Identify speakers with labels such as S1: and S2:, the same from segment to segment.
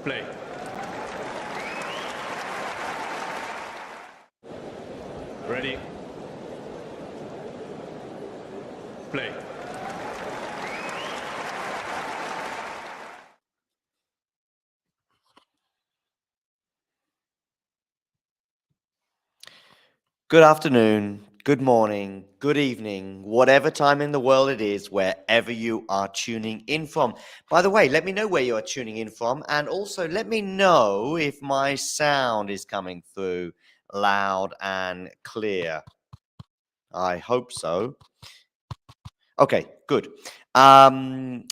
S1: Play. Ready. Play.
S2: Good afternoon, good morning, good evening, whatever time in the world it is, wherever you are tuning in from. By the way, let me know where you are tuning in from, and also let me know if my sound is coming through loud and clear. I hope so. Okay, good. And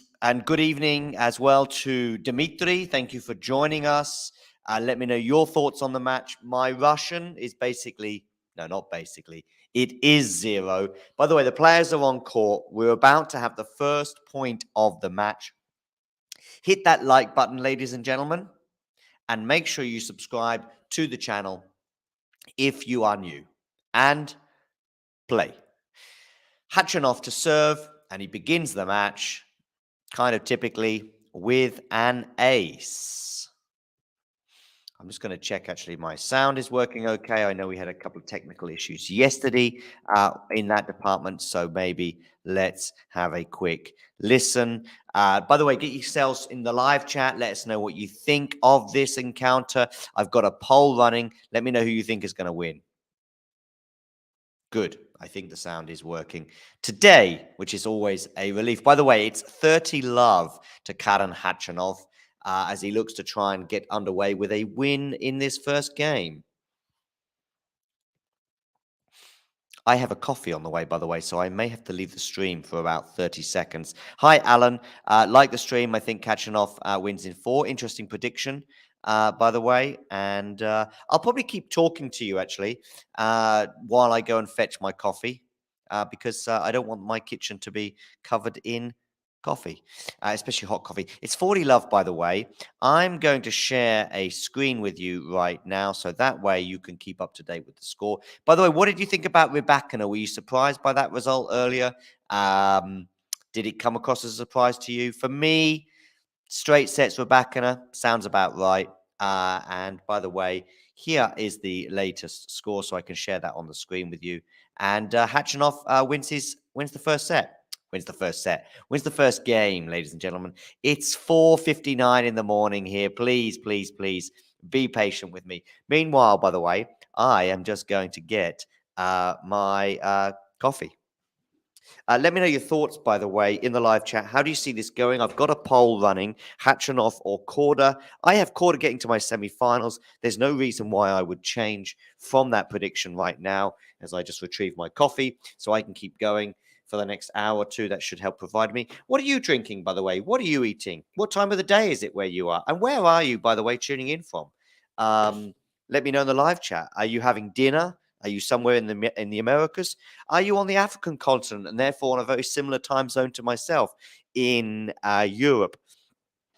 S2: good evening as well to Dimitri. Thank you for joining us. Let me know your thoughts on the match. My Russian is basically, no, not basically, it is 0. By the way, the players are on court. We're about to have the first point of the match. Hit that like button, ladies and gentlemen, and make sure you subscribe to the channel if you are new. And play. Khachanov to serve, and he begins the match kind of typically with an ace. I'm just going to check actually my sound is working okay. I know we had a couple of technical issues yesterday in that department, so maybe let's have a quick listen. By the way, get yourselves in the live chat. Let us know what you think of this encounter. I've got a poll running. Let me know who you think is going to win. Good. I think the sound is working today, which is always a relief. By the way, it's 30 love to Karen Khachanov as he looks to try and get underway with a win in this first game. I have a coffee on the way, by the way, so I may have to leave the stream for about 30 seconds. Hi, Alan. Like the stream, I think Khachanov wins in 4. Interesting prediction, by the way. And I'll probably keep talking to you, actually, while I go and fetch my coffee, because I don't want my kitchen to be covered in coffee, especially hot coffee. It's 40 love, by the way. I'm going to share a screen with you right now, so that way you can keep up to date with the score. By the way, what did you think about Rybakina? Were you surprised by that result earlier? Did it come across as a surprise to you? For me, straight sets Rybakina sounds about right. And by the way, here is the latest score, so I can share that on the screen with you. And Khachanov wins the first set. Wins the first game, ladies and gentlemen. It's 4:59 in the morning here. Please, please, please be patient with me. Meanwhile, by the way, I am just going to get my coffee. Let me know your thoughts, by the way, in the live chat. How do you see this going? I've got a poll running, Khachanov or Korda. I have Korda getting to my semi-finals. There's no reason why I would change from that prediction right now as I just retrieve my coffee so I can keep going for the next hour or two. That should help provide me. What are you drinking, by the way? What are you eating? What time of the day is it where you are? And where are you, by the way, tuning in from? Let me know in the live chat. Are you having dinner? Are you somewhere in the Americas? Are you on the African continent and therefore on a very similar time zone to myself in Europe?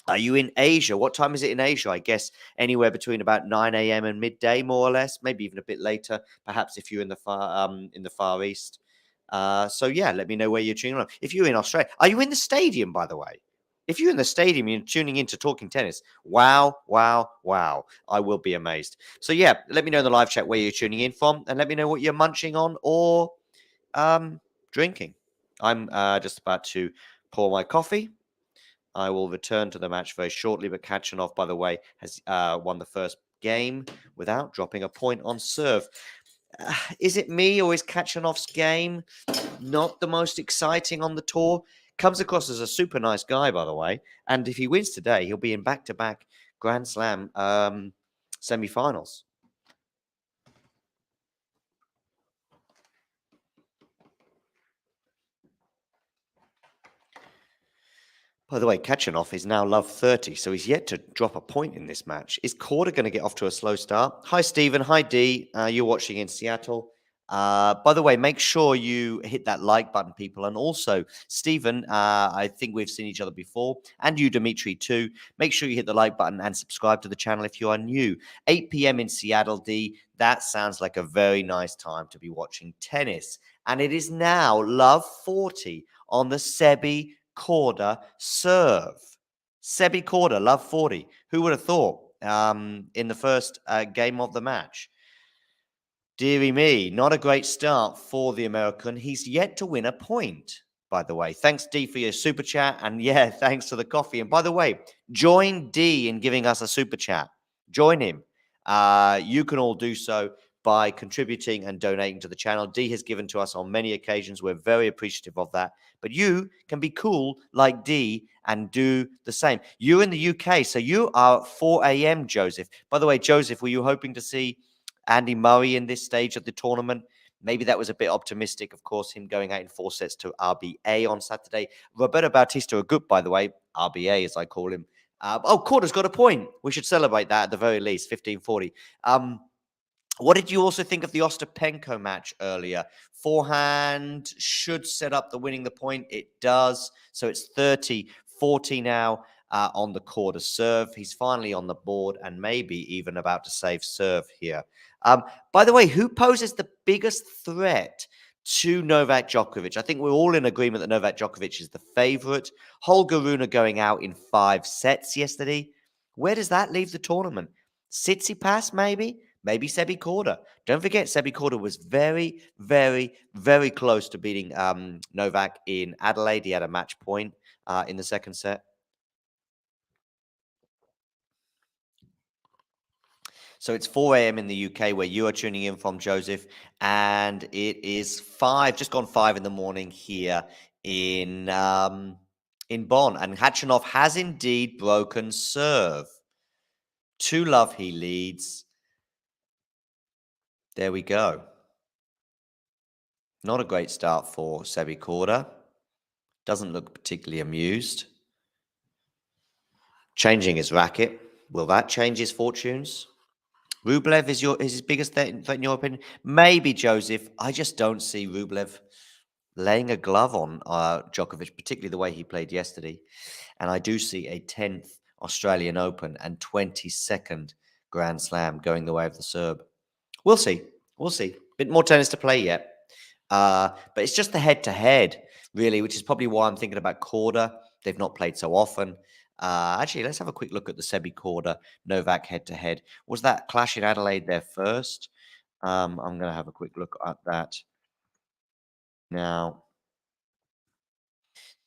S2: Are you in Asia? What time is it in Asia? I guess anywhere between about 9 a.m. and midday, more or less. Maybe even a bit later, perhaps if you're in the Far East. So yeah, let me know where you're tuning on. If you're in Australia, are you in the stadium? By the way, if you're in the stadium, you're tuning into Talking Tennis. Wow, wow, wow! I will be amazed. So yeah, let me know in the live chat where you're tuning in from, and let me know what you're munching on or drinking. I'm just about to pour my coffee. I will return to the match very shortly, but Khachanov, by the way, has won the first game without dropping a point on serve. Is it me or is Khachanov's game not the most exciting on the tour? Comes across as a super nice guy, by the way. And if he wins today, he'll be in back-to-back Grand Slam semi-finals. By the way, Khachanov is now love 30, so he's yet to drop a point in this match. Is Korda going to get off to a slow start? Hi, Stephen. Hi, Dee. You're watching in Seattle. By the way, make sure you hit that like button, people. And also, Stephen, I think we've seen each other before. And you, Dimitri, too. Make sure you hit the like button and subscribe to the channel if you are new. 8 p.m. in Seattle, Dee. That sounds like a very nice time to be watching tennis. And it is now love 40 on the Sebi Korda serve. Sebi Korda, love 40. Who would have thought in the first game of the match? Deary me, not a great start for the American. He's yet to win a point, by the way. Thanks, D, for your super chat. And yeah, thanks for the coffee. And by the way, join D in giving us a super chat. Join him. You can all do so by contributing and donating to the channel. D has given to us on many occasions. We're very appreciative of that. But you can be cool like D and do the same. You're in the UK, so you are at 4 a.m., Joseph. By the way, Joseph, were you hoping to see Andy Murray in this stage of the tournament? Maybe that was a bit optimistic, of course, him going out in 4 sets to RBA on Saturday. Roberto Bautista Agut, by the way, RBA as I call him. Korda's got a point. We should celebrate that at the very least, 15-40. What did you also think of the Ostapenko match earlier? Forehand should set up the winning the point. It does. So it's 30-40 now on the Korda serve. He's finally on the board and maybe even about to save serve here. By the way, who poses the biggest threat to Novak Djokovic? I think we're all in agreement that Novak Djokovic is the favorite. Holger Rune going out in 5 sets yesterday. Where does that leave the tournament? Tsitsipas, maybe? Maybe Sebi Korda. Don't forget, Sebi Korda was very, very, very close to beating Novak in Adelaide. He had a match point in the second set. So it's 4 a.m. in the UK where you are tuning in from, Joseph, and it is just gone 5 in the morning here in Bonn. And Khachanov has indeed broken serve. 2-love he leads. There we go. Not a great start for Sebi Korda. Doesn't look particularly amused. Changing his racket. Will that change his fortunes? Rublev is his biggest threat in your opinion? Maybe, Joseph. I just don't see Rublev laying a glove on Djokovic, particularly the way he played yesterday. And I do see a 10th Australian Open and 22nd Grand Slam going the way of the Serb. We'll see. We'll see. Bit more tennis to play yet. But it's just the head-to-head, really, which is probably why I'm thinking about Korda. They've not played so often. Actually, let's have a quick look at the Sebi Korda Novak head-to-head. Was that clash in Adelaide there first? I'm going to have a quick look at that now.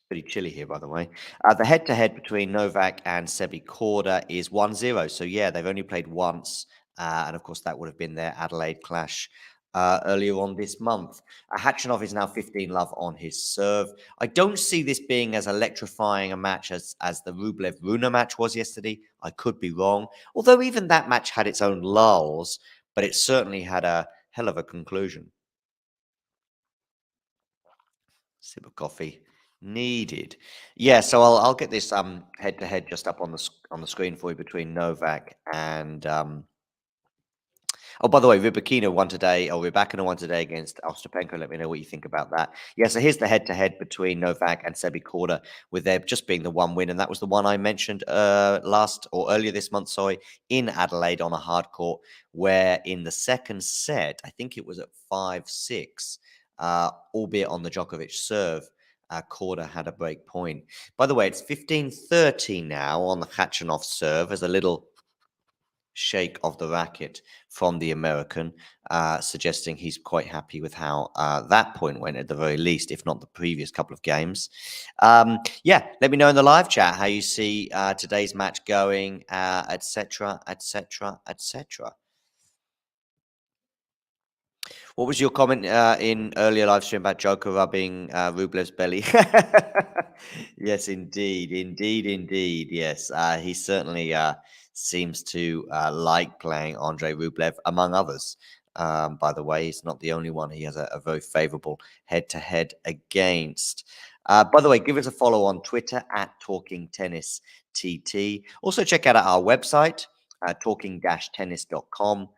S2: Pretty chilly here, by the way. The head-to-head between Novak and Sebi Korda is 1-0. So, yeah, they've only played once. And, of course, that would have been their Adelaide clash earlier on this month. Khachanov is now 15-love on his serve. I don't see this being as electrifying a match as the Rublev-Rune match was yesterday. I could be wrong. Although even that match had its own lulls, but it certainly had a hell of a conclusion. Sip of coffee needed. Yeah, so I'll get this head to head just up on the screen for you between Novak and oh, by the way, Rybakina won today, or Rybakina won today against Ostapenko. Let me know what you think about that. Yeah, so here's the head-to-head between Novak and Sebi Korda, with there just being the one win, and that was the one I mentioned earlier this month, in Adelaide on a hard court, where in the second set, I think it was at 5-6, albeit on the Djokovic serve, Korda had a break point. By the way, it's 15-30 now on the Khachanov serve as a little shake of the racket from the American, suggesting he's quite happy with how that point went at the very least, if not the previous couple of games. Yeah, let me know in the live chat how you see today's match going, etc., etc., etc. What was your comment in earlier live stream about Joker rubbing Rublev's belly? Yes, indeed, indeed, indeed. Yes, he certainly seems to like playing Andrei Rublev, among others. By the way, he's not the only one he has a very favorable head-to-head against. By the way, give us a follow on Twitter at Talking Tennis TT. Also, check out our website, talking-tennis.com.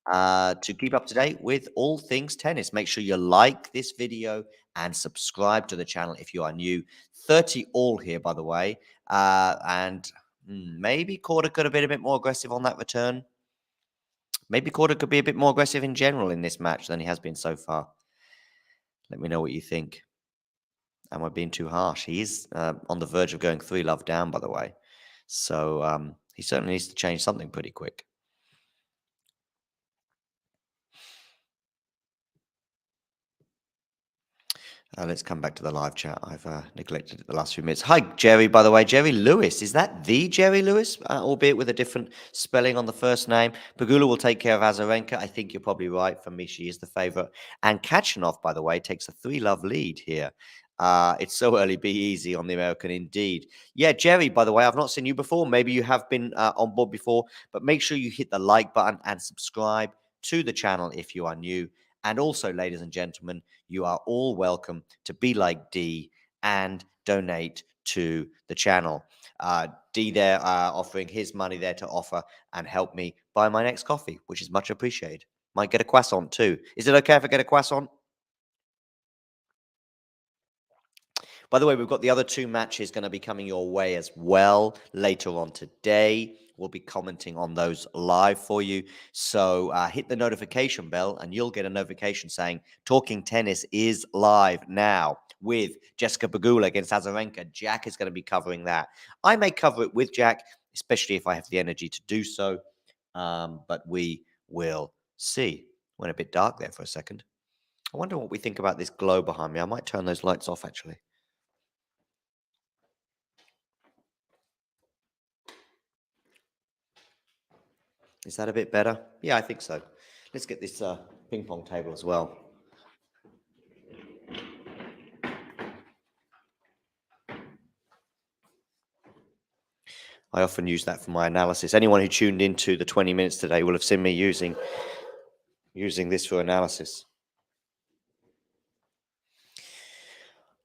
S2: To keep up to date with all things tennis. Make sure you like this video and subscribe to the channel if you are new. 30 all here, by the way. And maybe Korda could have been a bit more aggressive on that return. Maybe Korda could be a bit more aggressive in general in this match than he has been so far. Let me know what you think. Am I being too harsh? He is on the verge of going 3-love down, by the way. So he certainly needs to change something pretty quick. Let's come back to the live chat. I've neglected it the last few minutes. Hi, Jerry, by the way. Jerry Lewis. Is that the Jerry Lewis? Albeit with a different spelling on the first name. Pegula will take care of Azarenka. I think you're probably right. For me, she is the favorite. And Khachanov, by the way, takes a 3-love lead here. It's so early. Be easy on the American indeed. Yeah, Jerry, by the way, I've not seen you before. Maybe you have been on board before, but make sure you hit the like button and subscribe to the channel if you are new. And also, ladies and gentlemen, you are all welcome to be like D and donate to the channel. D there offering his money there to offer and help me buy my next coffee, which is much appreciated. Might get a croissant too. Is it okay if I get a croissant? By the way, we've got the other 2 matches going to be coming your way as well later on today. We'll be commenting on those live for you. So hit the notification bell and you'll get a notification saying Talking Tennis is live now with Jessica Pegula against Azarenka. Jack is going to be covering that. I may cover it with Jack, especially if I have the energy to do so. But we will see. Went a bit dark there for a second. I wonder what we think about this glow behind me. I might turn those lights off, actually. Is that a bit better? Yeah, I think so. Let's get this ping pong table as well. I often use that for my analysis. Anyone who tuned into the 20 minutes today will have seen me using this for analysis.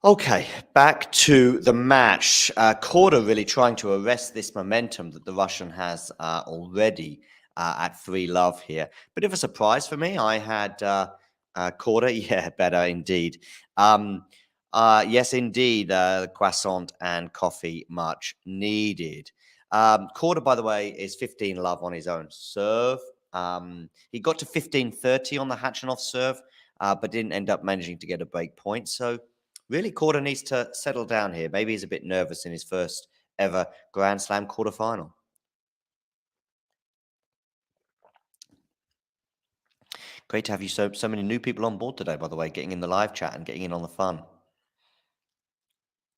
S2: Okay, back to the match. Korda really trying to arrest this momentum that the Russian has already at 3-love here. Bit of a surprise for me. I had Korda. Yeah, better indeed. Yes, indeed. Croissant and coffee much needed. Korda, by the way, is 15-love on his own serve. He got to 15-30 on the Khachanov serve, but didn't end up managing to get a break point. So really, Korda needs to settle down here. Maybe he's a bit nervous in his first ever Grand Slam quarterfinal. Great to have you so many new people on board today, by the way, getting in the live chat and getting in on the fun.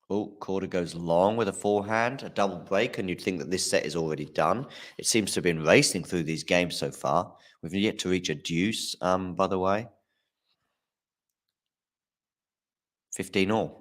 S2: Oh, Korda goes long with a forehand, a double break, and you'd think that this set is already done. It seems to have been racing through these games so far. We've yet to reach a deuce, by the way. 15-all.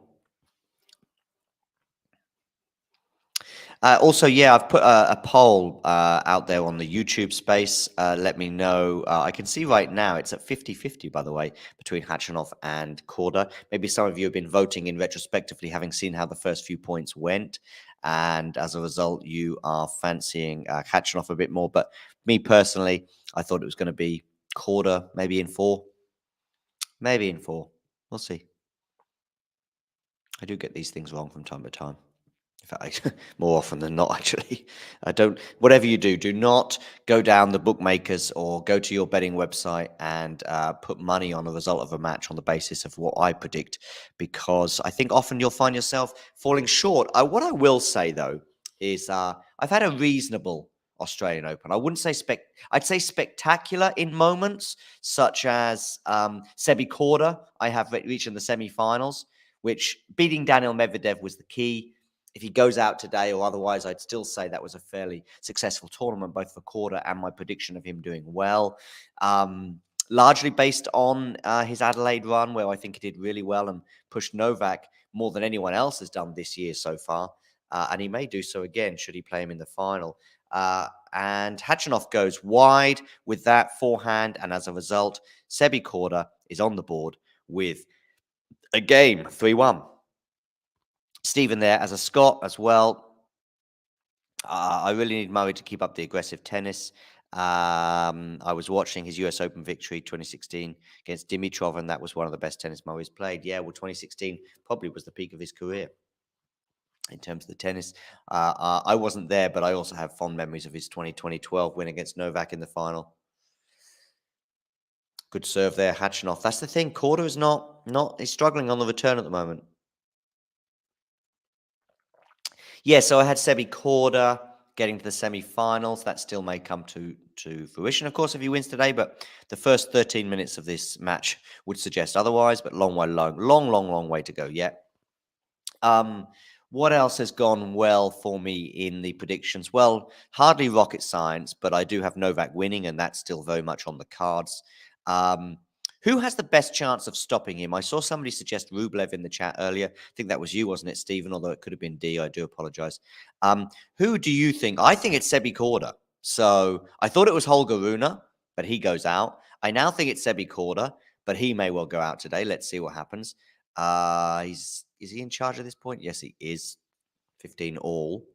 S2: Also, yeah, I've put a poll out there on the YouTube space. Let me know. I can see right now it's at 50-50, by the way, between Khachanov and Korda. Maybe some of you have been voting in retrospectively, having seen how the first few points went. And as a result, you are fancying Khachanov a bit more. But me personally, I thought it was going to be Korda, maybe in 4. Maybe in 4. We'll see. I do get these things wrong from time to time. In fact, more often than not, actually. Whatever you do, do not go down the bookmakers or go to your betting website and put money on the result of a match on the basis of what I predict, because I think often you'll find yourself falling short. What I will say, though, is I've had a reasonable Australian Open. I wouldn't say I'd say spectacular in moments, such as Sebi Korda. I have reached in the semi-finals, which beating Daniil Medvedev was the key. If he goes out today or otherwise, I'd still say that was a fairly successful tournament, both for Korda and my prediction of him doing well. Largely based on his Adelaide run, where I think he did really well and pushed Novak more than anyone else has done this year so far. And he may do so again, should he play him in the final. And Khachanov goes wide with that forehand. And as a result, Sebi Korda is on the board with a game, 3-1. Stephen there as a Scot as well. I really need Murray to keep up the aggressive tennis. I was watching his US Open victory 2016 against Dimitrov, and that was one of the best tennis Murray's played. Yeah, well, 2016 probably was the peak of his career in terms of the tennis. I wasn't there, but I also have fond memories of his 2012 win against Novak in the final. Good serve there, Khachanov. That's the thing. Korda is he's struggling on the return at the moment. Yeah, so I had Sebi Korda. getting to the semi-finals. That still may come to fruition, of course, if he wins today. But the first 13 minutes of this match would suggest otherwise. But long way to go yet. What else has gone well for me in the predictions? Well, hardly rocket science, but I do have Novak winning, and that's still very much on the cards. Who has the best chance of stopping him? I saw somebody suggest Rublev in the chat earlier. I think that was you, wasn't it, Stephen? Although it could have been D. I do apologize. Who do you think? I think it's Sebi Korda. So I thought it was Holger Rune, but he goes out. I now think it's Sebi Korda, but he may well go out today. Let's see what happens. Is he in charge at this point? Yes, he is. 15 all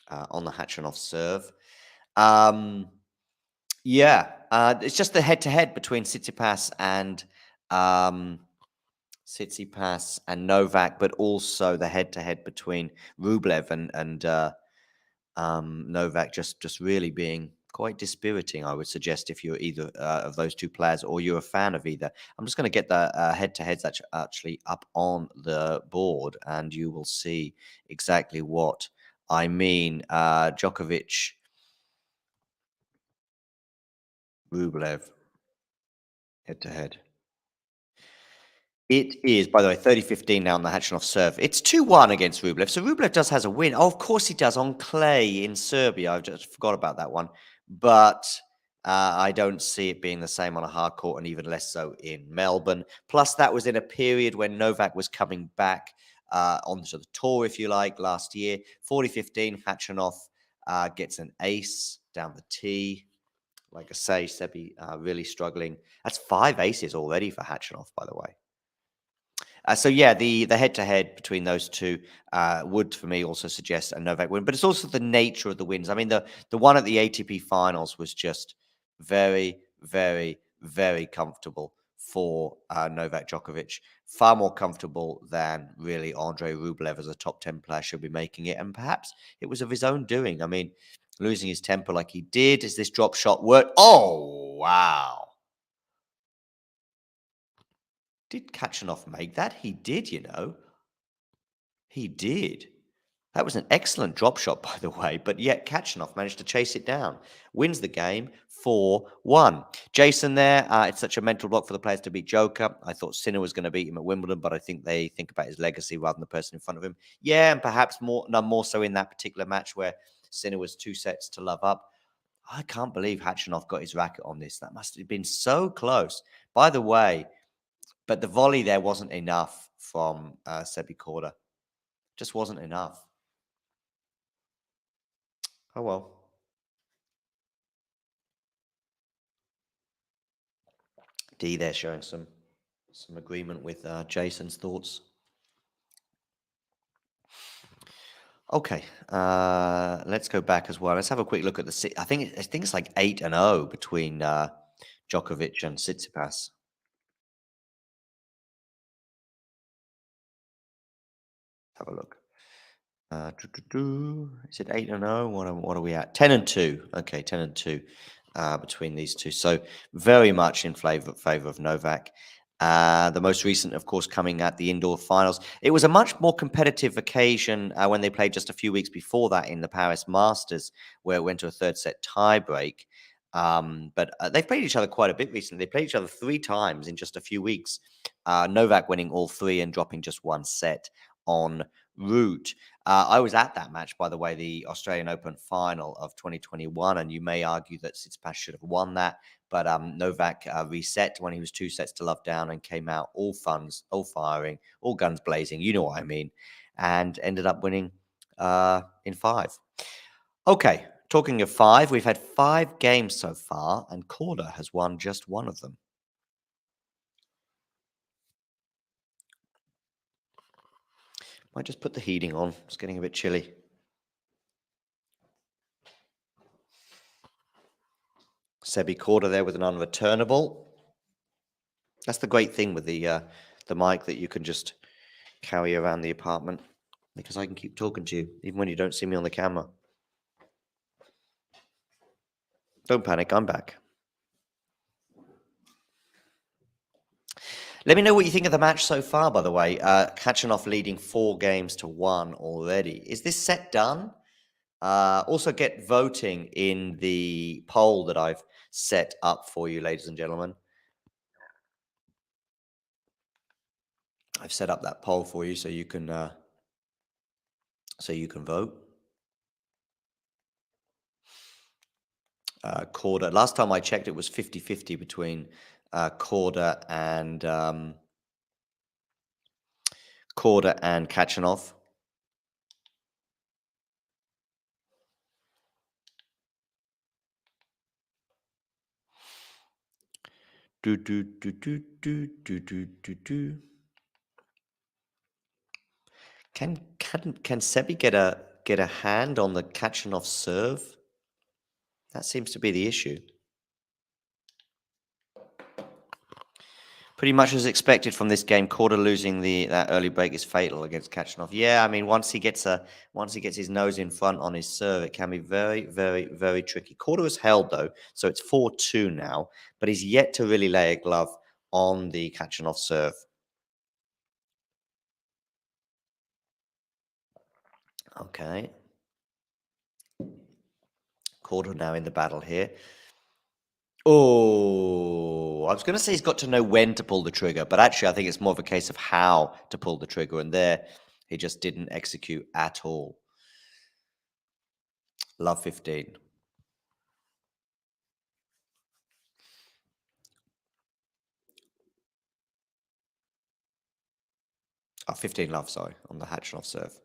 S2: on the Khachanov serve. It's just the head-to-head between Tsitsipas and Novak, but also the head-to-head between Rublev and Novak just really being quite dispiriting, I would suggest, if you're either of those two players or you're a fan of either. I'm just going to get the head-to-heads actually up on the board, and you will see exactly what I mean. Djokovic, Rublev, head-to-head. It is, by the way, 30-15 now on the Khachanov serve. It's 2-1 against Rublev. So Rublev does has a win. Oh, of course he does, on clay in Serbia. I just forgot about that one. But I don't see it being the same on a hard court, and even less so in Melbourne. Plus, that was in a period when Novak was coming back onto the tour, if you like, last year. 40-15, Khachanov gets an ace down the tee. Like I say, Sebi really struggling. That's 5 aces already for Khachanov, by the way. The head-to-head between those two would, for me, also suggest a Novak win. But it's also the nature of the wins. I mean, the one at the ATP Finals was just very, very, very comfortable for Novak Djokovic. Far more comfortable than really Andrei Rublev as a top 10 player should be making it. And perhaps it was of his own doing. I mean, losing his temper like he did. Is this drop shot work? Oh, wow. Did Khachanov make that? He did, you know. He did. That was an excellent drop shot, by the way, but yet Khachanov managed to chase it down. Wins the game 4-1. Jason there, it's such a mental block for the players to beat Joker. I thought Sinner was going to beat him at Wimbledon, but I think they think about his legacy rather than the person in front of him. Yeah, and perhaps more so in that particular match where Sinner was 2 sets to love up. I can't believe Khachanov got his racket on this. That must have been so close. By the way, but the volley there wasn't enough from Sebi Korda. Just wasn't enough. Oh, well. D there showing some agreement with Jason's thoughts. Okay, let's go back as well. Let's have a quick look at the. I think it's like 8-0 between Djokovic and Tsitsipas. Have a look. Is it 8-0? What are we at? 10-2. Okay, 10-2 between these two. So very much in favor of Novak. The most recent, of course, coming at the indoor finals. It was a much more competitive occasion when they played just a few weeks before that in the Paris Masters, where it went to a 3rd set tiebreak. But they've played each other quite a bit recently. They played each other 3 times in just a few weeks. Novak winning all 3 and dropping just 1 set en route. I was at that match, by the way, the Australian Open final of 2021, and you may argue that Tsitsipas should have won that, but Novak reset when he was 2 sets to love down and came out all firing, all guns blazing, you know what I mean, and ended up winning in 5. Okay, talking of 5, we've had 5 games so far, and Korda has won just 1 of them. Might just put the heating on. It's getting a bit chilly. Sebi Korda there with an unreturnable. That's the great thing with the mic, that you can just carry around the apartment, because I can keep talking to you even when you don't see me on the camera. Don't panic, I'm back. Let me know what you think of the match so far, by the way. Khachanov leading 4 games to 1 already. Is this set done? Also, get voting in the poll that I've set up for you, ladies and gentlemen. I've set up that poll for you so you can vote. Korda. Last time I checked, it was 50-50 between Korda and Khachanov. Do do do do do do do do do. Can Sebi get a hand on the Khachanov serve? That seems to be the issue. Pretty much as expected from this game. Korda losing that early break is fatal against Khachanov. Yeah, I mean once he gets his nose in front on his serve, it can be very, very, very tricky. Korda was held though, so it's 4-2 now, but he's yet to really lay a glove on the Khachanov serve. Okay. Korda now in the battle here. Oh, I was going to say he's got to know when to pull the trigger, but actually I think it's more of a case of how to pull the trigger, and there he just didn't execute at all. Love 15. Oh, 15 love, sorry, on the Khachanov serve.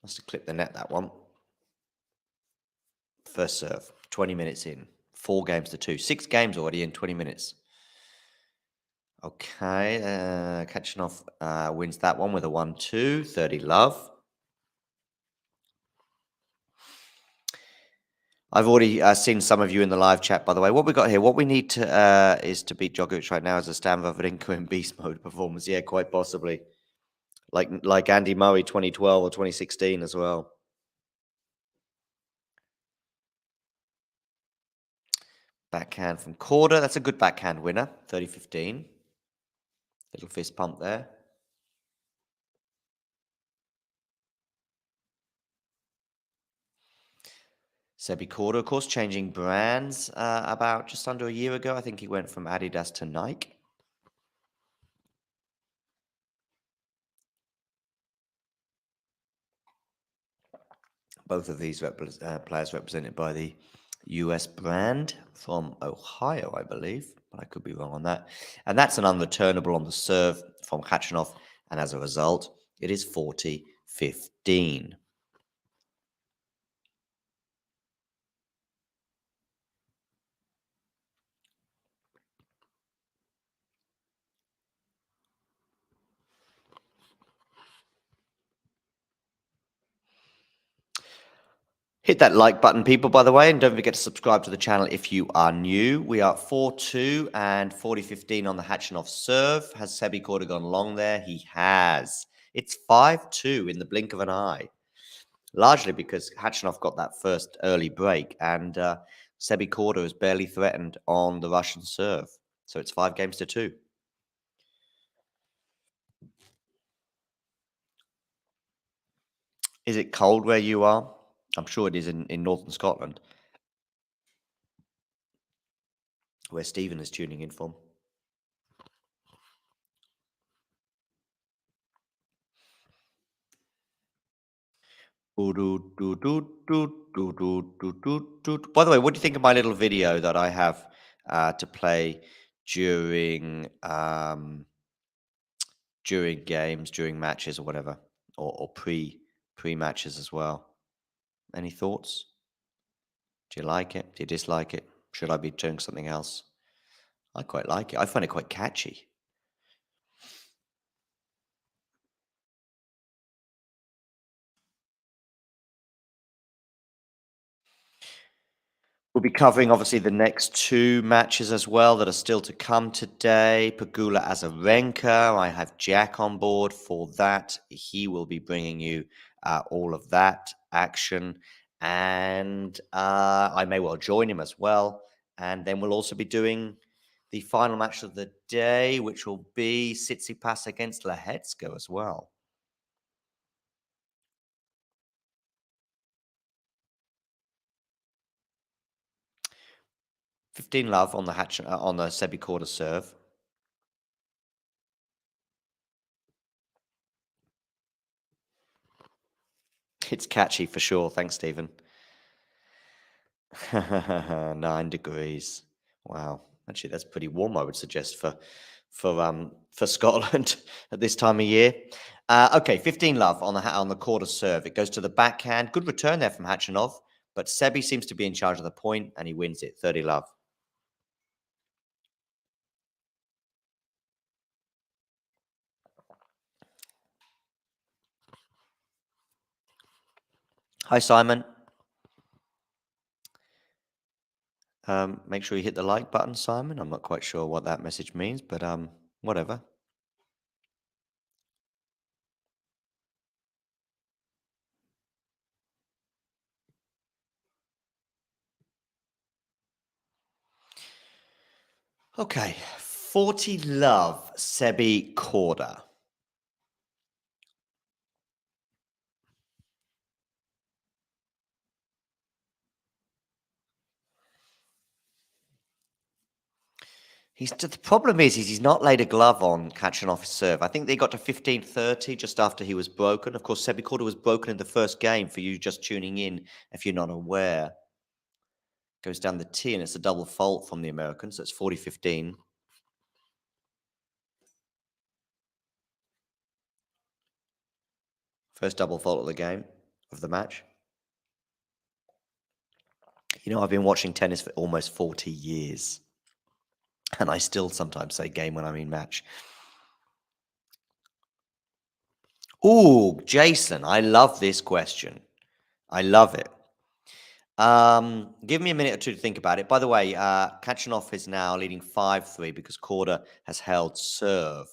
S2: Must have clipped the net, that one. First serve, 20 minutes in. 4 games to 2. 6 games already in 20 minutes. Okay, Khachanov wins that one with a 1-2, 30 love. I've already seen some of you in the live chat, by the way. What we got here, what we need to is to beat Djokovic right now is a Stan Wawrinka in beast mode performance. Yeah, quite possibly. Like Andy Murray 2012 or 2016 as well. Backhand from Korda. That's a good backhand winner. 30-15. Little fist pump there. Sebi Korda, of course, changing brands about just under a year ago. I think he went from Adidas to Nike. Both of these players represented by the US brand from Ohio, I believe, but I could be wrong on that. And that's an unreturnable on the serve from Khachanov, and as a result, it is 40-15. Hit that like button, people, by the way, and don't forget to subscribe to the channel if you are new. We are 4-2 and 40-15 on the Khachanov serve. Has Sebi Korda gone long there? He has. It's 5-2 in the blink of an eye, largely because Khachanov got that first early break, and Sebi Korda is barely threatened on the Russian serve. So it's 5 games to 2. Is it cold where you are? I'm sure it is in northern Scotland, where Stephen is tuning in from. By the way, what do you think of my little video that I have to play during games, during matches, or whatever, or pre matches as well? Any thoughts? Do you like it? Do you dislike it? Should I be doing something else? I quite like it. I find it quite catchy. We'll be covering, obviously, the next 2 matches as well that are still to come today. Pegula Azarenka. I have Jack on board for that. He will be bringing you all of that action. And I may well join him as well. And then we'll also be doing the final match of the day, which will be Tsitsipas against Lahetsko as well. 15 love on the on the Sebi Korda serve. It's catchy for sure. Thanks, Stephen. 9 degrees. Wow. Actually, that's pretty warm, I would suggest, for Scotland at this time of year. Okay, 15 love on the quarter serve. It goes to the backhand. Good return there from Khachanov, but Sebi seems to be in charge of the point, and he wins it. 30 love. Hi, Simon. Make sure you hit the like button, Simon. I'm not quite sure what that message means, but whatever. Okay, 40 love, Sebi Korda. The problem is he's not laid a glove on Khachanov's serve. I think they got to 15-30 just after he was broken. Of course, Sebi Korda was broken in the first game for you just tuning in if you're not aware. Goes down the tee and it's a double fault from the Americans. So it's 40-15. First double fault of the game, of the match. You know, I've been watching tennis for almost 40 years. And I still sometimes say game when I mean match. Ooh, Jason, I love this question. I love it. Give me a minute or two to think about it. By the way, Khachanov is now leading 5-3 because Korda has held serve.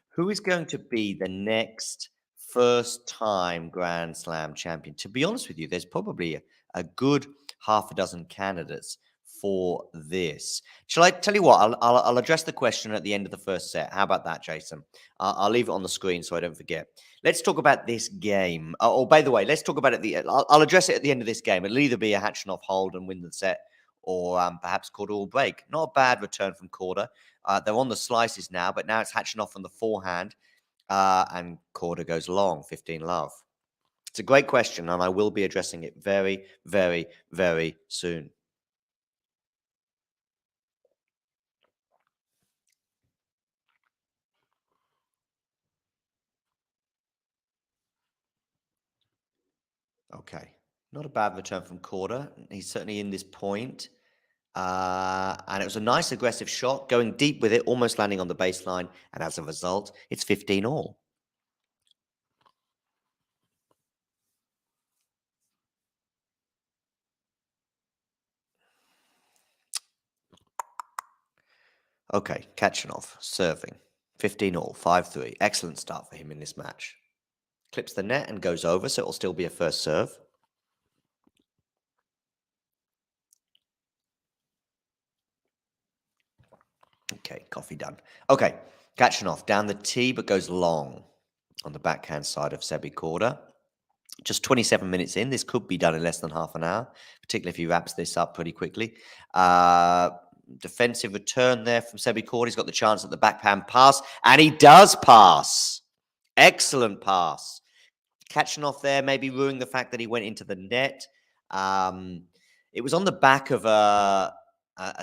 S2: Who is going to be the next first-time Grand Slam champion? To be honest with you, there's probably a good half a dozen candidates for this. Shall I tell you what? I'll address the question at the end of the first set. How about that, Jason? I'll leave it on the screen so I don't forget. Let's talk about this game. Oh, by the way, let's talk about it. I'll address it at the end of this game. It'll either be a Khachanov hold and win the set, or perhaps Korda will break. Not a bad return from Korda. They're on the slices now, but now it's Khachanov on the forehand, and Korda goes long, 15 love. It's a great question, and I will be addressing it very, very, very soon. Okay, not a bad return from Korda. He's certainly in this point. And it was a nice aggressive shot, going deep with it, almost landing on the baseline. And as a result, it's 15 all. Okay, Khachanov serving. 15 all, 5-3. Excellent start for him in this match. Clips the net and goes over, so it'll still be a first serve. Okay, coffee done. Okay, Khachanov down the tee, but goes long on the backhand side of Sebi Korda. Just 27 minutes in. This could be done in less than half an hour, particularly if he wraps this up pretty quickly. Defensive return there from Sebi Korda. He's got the chance at the backhand pass, and he does pass. Excellent pass. Khachanov there, maybe ruining the fact that he went into the net. It was on the back of a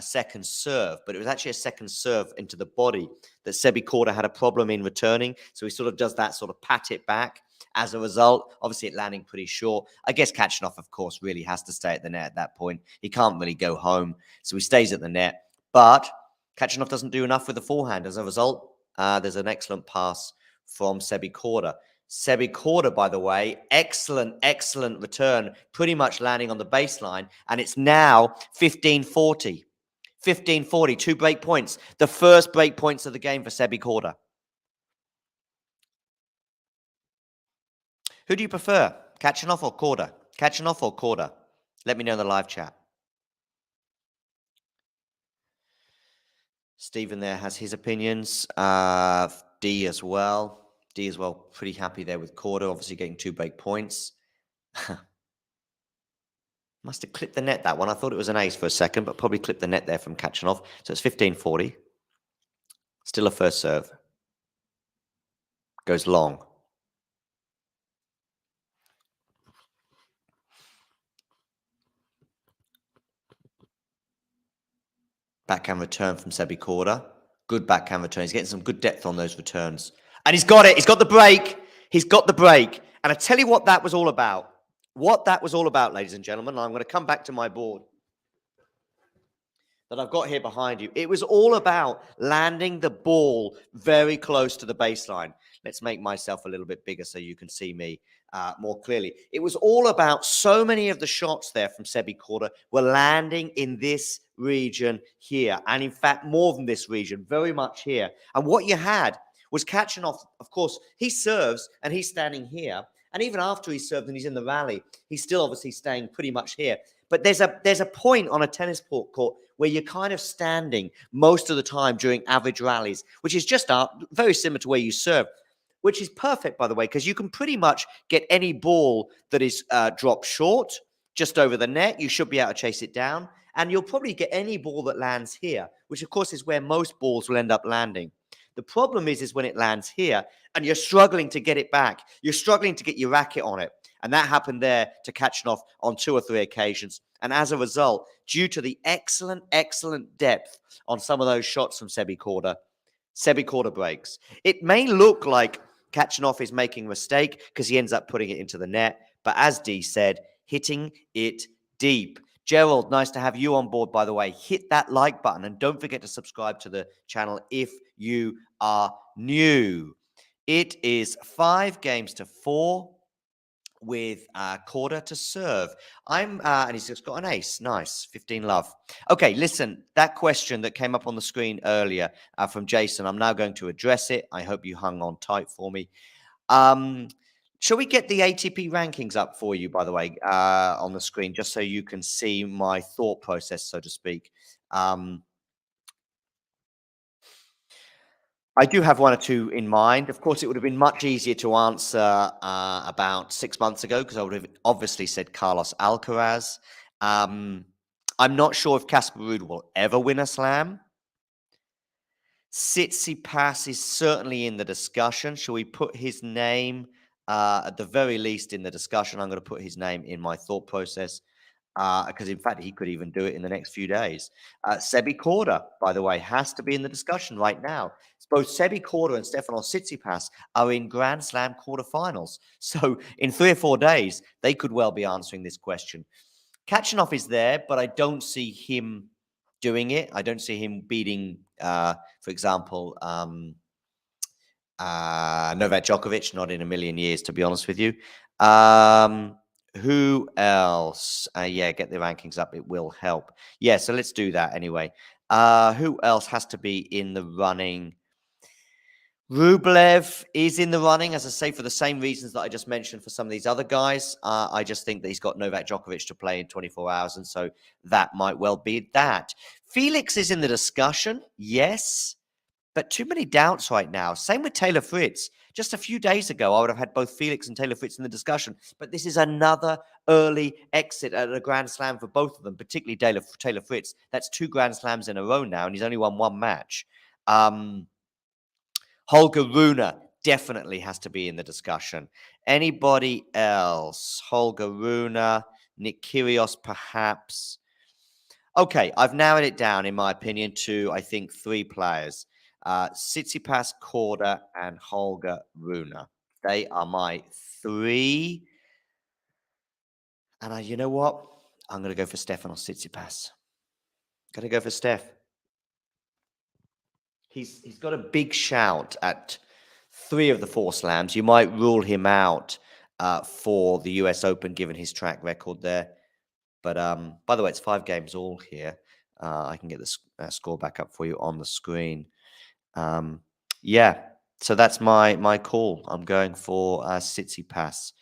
S2: second serve, but it was actually a second serve into the body that Sebi Korda had a problem in returning. So he sort of does that sort of pat it back. As a result, obviously it landing pretty short. I guess Khachanov, of course, really has to stay at the net at that point. He can't really go home, so he stays at the net. But Khachanov doesn't do enough with the forehand. As a result, there's an excellent pass from Sebi Korda. Sebi Korda, by the way, excellent, excellent return, pretty much landing on the baseline. And it's now 15-40. 15-40, 2 break points. The first break points of the game for Sebi Korda. Who do you prefer, Khachanov or Korda? Khachanov or Korda? Let me know in the live chat. Stephen there has his opinions. D as well. D as well, pretty happy there with Korda, obviously getting 2 break points. Must have clipped the net, that one. I thought it was an ace for a second, but probably clipped the net there from Khachanov. So it's 15-40. Still a first serve. Goes long. Backhand return from Sebi Korda. Good backhand return. He's getting some good depth on those returns. And he's got it. He's got the break. He's got the break. And I tell you what that was all about. What that was all about, ladies and gentlemen. I'm going to come back to my board that I've got here behind you. It was all about landing the ball very close to the baseline. Let's make myself a little bit bigger so you can see me more clearly. It was all about so many of the shots there from Sebi Korda were landing in this region here. And in fact, more than this region, very much here. And what you had was Khachanov, of course, he serves and he's standing here. And even after he served and he's in the rally, he's still obviously staying pretty much here. But there's a point on a tennis court where you're kind of standing most of the time during average rallies, which is just very similar to where you serve, which is perfect, by the way, because you can pretty much get any ball that is dropped short, just over the net. You should be able to chase it down. And you'll probably get any ball that lands here, which, of course, is where most balls will end up landing. The problem is when it lands here and you're struggling to get it back. You're struggling to get your racket on it. And that happened there to Khachanov on 2 or 3 occasions. And as a result, due to the excellent depth on some of those shots from Sebi Korda breaks. It may look like Khachanov is making a mistake because he ends up putting it into the net. But as Dee said, hitting it deep. Gerald, nice to have you on board, by the way. Hit that like button and don't forget to subscribe to the channel if you are new. It is 5-4 with Korda to serve. And he's just got an ace. Nice. 15 love. Okay, listen, that question that came up on the screen earlier from Jason, I'm now going to address it. I hope you hung on tight for me. Shall we get the ATP rankings up for you, by the way, on the screen, just so you can see my thought process, so to speak? I do have 1 or 2 in mind. Of course, it would have been much easier to answer about 6 months ago because I would have obviously said Carlos Alcaraz. I'm not sure if Casper Ruud will ever win a slam. Tsitsipas is certainly in the discussion. Shall we put his name at the very least in the discussion? I'm going to put his name in my thought process because, in fact, he could even do it in the next few days. Sebi Korda, by the way, has to be in the discussion right now. Both Sebi Korda and Stefanos Tsitsipas are in Grand Slam quarterfinals. So in 3 or 4 days, they could well be answering this question. Khachanov is there, but I don't see him doing it. I don't see him beating, for example, Novak Djokovic, not in a million years, to be honest with you. Who else? Yeah, get the rankings up. It will help. Yeah, so let's do that anyway. Who else has to be in the running? Rublev is in the running, as I say, for the same reasons that I just mentioned for some of these other guys. I just think that he's got Novak Djokovic to play in 24 hours, and so that might well be that. Felix is in the discussion, yes, but too many doubts right now. Same with Taylor Fritz. Just a few days ago, I would have had both Felix and Taylor Fritz in the discussion, but this is another early exit at a Grand Slam for both of them, particularly Taylor Fritz. That's 2 Grand Slams in a row now, and he's only won 1 match. Holger Rune definitely has to be in the discussion. Anybody else? Holger Rune, Nick Kyrgios, perhaps. Okay, I've narrowed it down, in my opinion, to, I think, 3 players. Tsitsipas, Korda, and Holger Rune. They are my 3. And you know what? I'm going to go for Stefanos Tsitsipas. Going to go for Steph. He's got a big shout at 3 of the 4 slams. You might rule him out for the US Open, given his track record there. But by the way, it's 5-all here. I can get the score back up for you on the screen. Yeah, so that's my call. I'm going for Tsitsipas.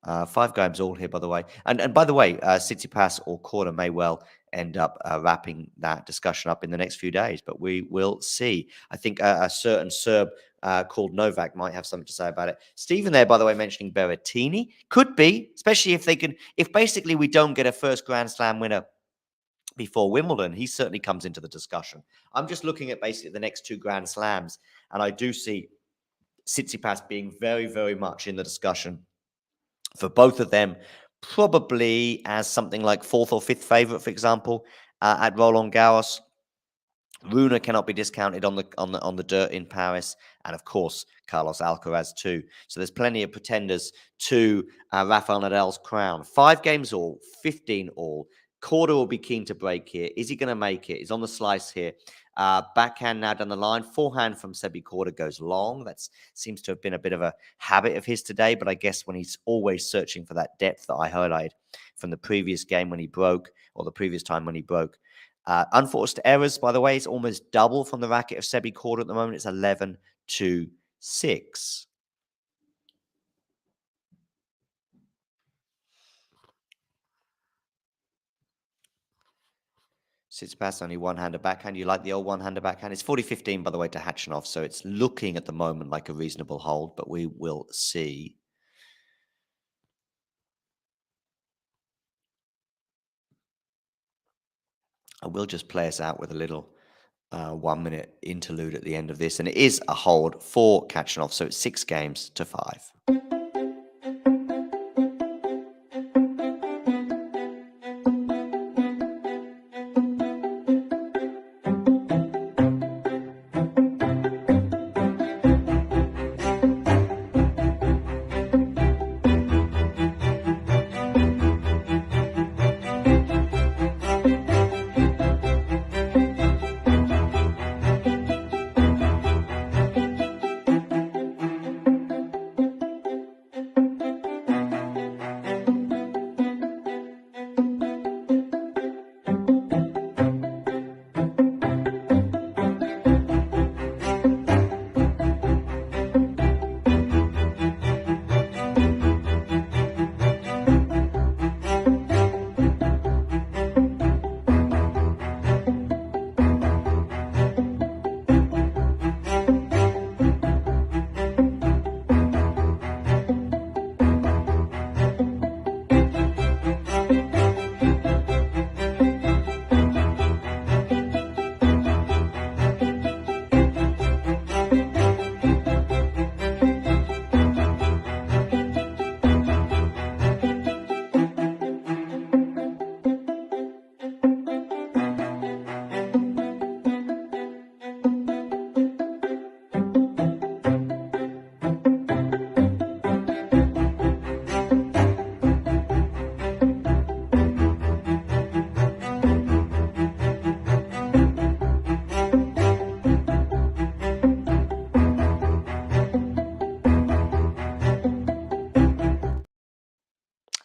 S2: 5-all here, by the way. And by the way, Tsitsipas or Korda may well end up wrapping that discussion up in the next few days, but we will see. I think a certain Serb called Novak might have something to say about it. Stephen there, by the way, mentioning Berrettini. Could be, especially if they can, if basically we don't get a first Grand Slam winner before Wimbledon, he certainly comes into the discussion. I'm just looking at basically the next two Grand Slams, and I do see Tsitsipas being very, very much in the discussion for both of them, probably as something like fourth or fifth favorite, for example, at Roland Garros. Rune cannot be discounted on the dirt in Paris, and of course Carlos Alcaraz too. So there's plenty of pretenders to Rafael Nadal's crown. 5 games all, 15 all. Korda will be keen to break here. Is he going to make it? He's on the slice here. Backhand now down the line. Forehand from Sebi Korda goes long. That seems to have been a bit of a habit of his today, but I guess when he's always searching for that depth that I highlighted from the previous game when he broke, or the previous time when he broke. Unforced errors, by the way, is almost double from the racket of Sebi Korda at the moment. It's 11-6. Tsitsipas only one-hander backhand. You like the old one-hander backhand? It's 40-15, by the way, to Khachanov, so it's looking at the moment like a reasonable hold, but we will see. I will just play us out with a little 1-minute interlude at the end of this, and it is a hold for Khachanov, so it's 6-5.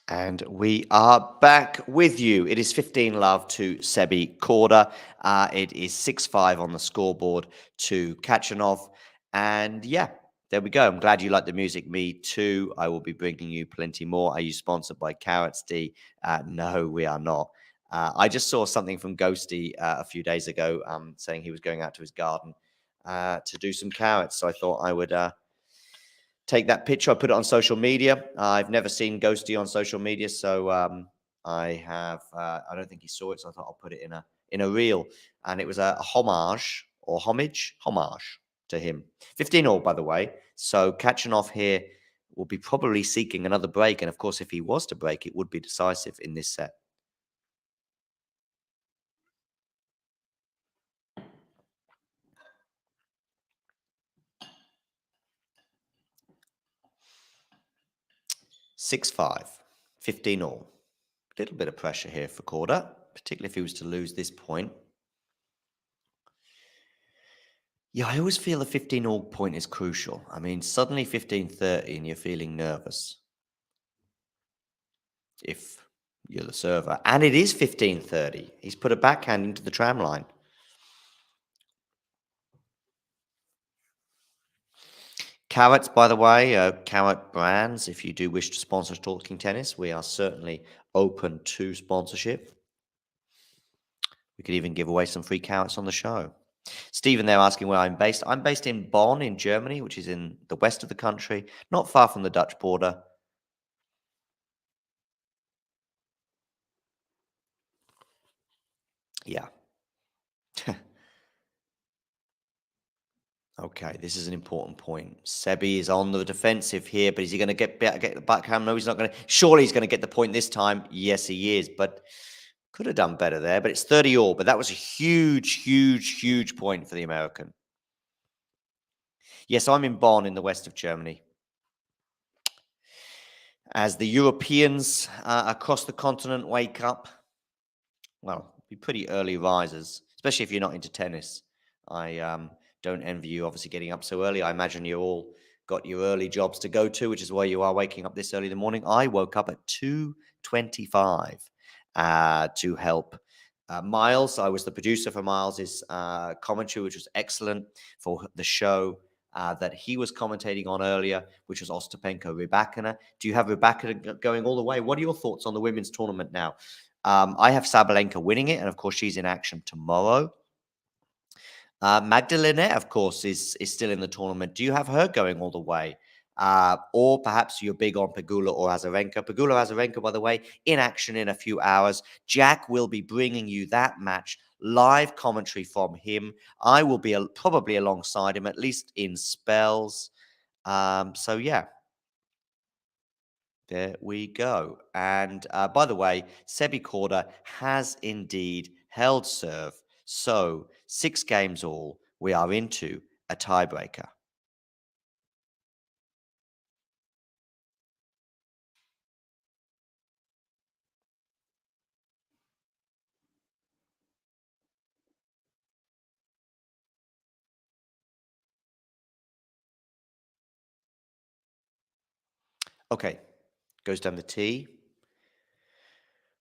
S2: And we are back with you. It is 15-love to Sebi Korda. It is 6-5 on the scoreboard to Khachanov. And yeah, there we go. I'm glad you like the music. Me too. I will be bringing you plenty more. Are you sponsored by Carrots D? No, we are not. I just saw something from Ghosty a few days ago saying he was going out to his garden to do some carrots. So I thought I would take that picture. I put it on social media. I've never seen Ghosty on social media, so I don't think he saw it, so I thought I'll put it in a reel. And it was a homage to him. 15-all, by the way. So Khachanov here will be probably seeking another break. And of course, if he was to break, it would be decisive in this set. (6-5), 15-all. A little bit of pressure here for Korda, particularly if he was to lose this point. Yeah, I always feel the 15-all point is crucial. I mean, suddenly 15-30 and you're feeling nervous if you're the server. And it is 15-30. He's put a backhand into the tram line. Carrots, by the way, Carrot Brands, if you do wish to sponsor Talking Tennis, we are certainly open to sponsorship. We could even give away some free carrots on the show. Stephen there asking where I'm based. I'm based in Bonn in Germany, which is in the west of the country, not far from the Dutch border. Yeah. Okay, this is an important point. Sebi is on the defensive here, but is he going to get the backhand? No, he's not going to. Surely he's going to get the point this time. Yes, he is, but could have done better there. But it's 30 all. But that was a huge, huge, huge point for the American. Yes, I'm in Bonn in the west of Germany. As the Europeans across the continent wake up, well, be pretty early risers, especially if you're not into tennis. I don't envy you, obviously, getting up so early. I imagine you all got your early jobs to go to, which is why you are waking up this early in the morning. I woke up at 2:25 to help Miles. I was the producer for Miles's commentary, which was excellent for the show that he was commentating on earlier, which was Ostapenko Rybakina. Do you have Rybakina going all the way? What are your thoughts on the women's tournament now? I have Sabalenka winning it, and of course, she's in action tomorrow. Magdalena, of course, is still in the tournament. Do you have her going all the way? Or perhaps you're big on Pegula or Azarenka. Pegula Azarenka, by the way, in action in a few hours. Jack will be bringing you that match, live commentary from him. I will be probably alongside him, at least in spells. So, yeah. There we go. And by the way, Sebi Korda has indeed held serve. So 6 games all, we are into a tiebreaker. Okay, goes down the tee.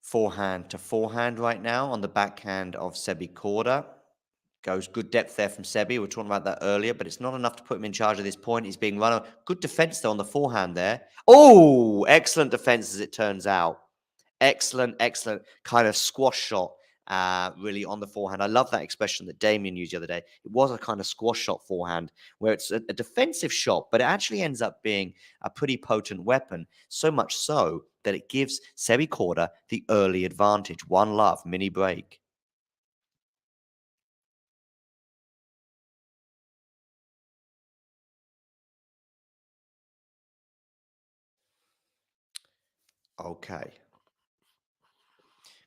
S2: Forehand to forehand right now on the backhand of Sebi Korda. Goes good depth there from Sebi. We were talking about that earlier, but it's not enough to put him in charge at this point. He's being run. Good defense though on the forehand there. Oh, excellent defense as it turns out. Excellent, excellent kind of squash shot, really on the forehand. I love that expression that Damien used the other day. It was a kind of squash shot forehand where it's a defensive shot, but it actually ends up being a pretty potent weapon. So much so that it gives Sebi Korda the early advantage. One love, mini break. Okay.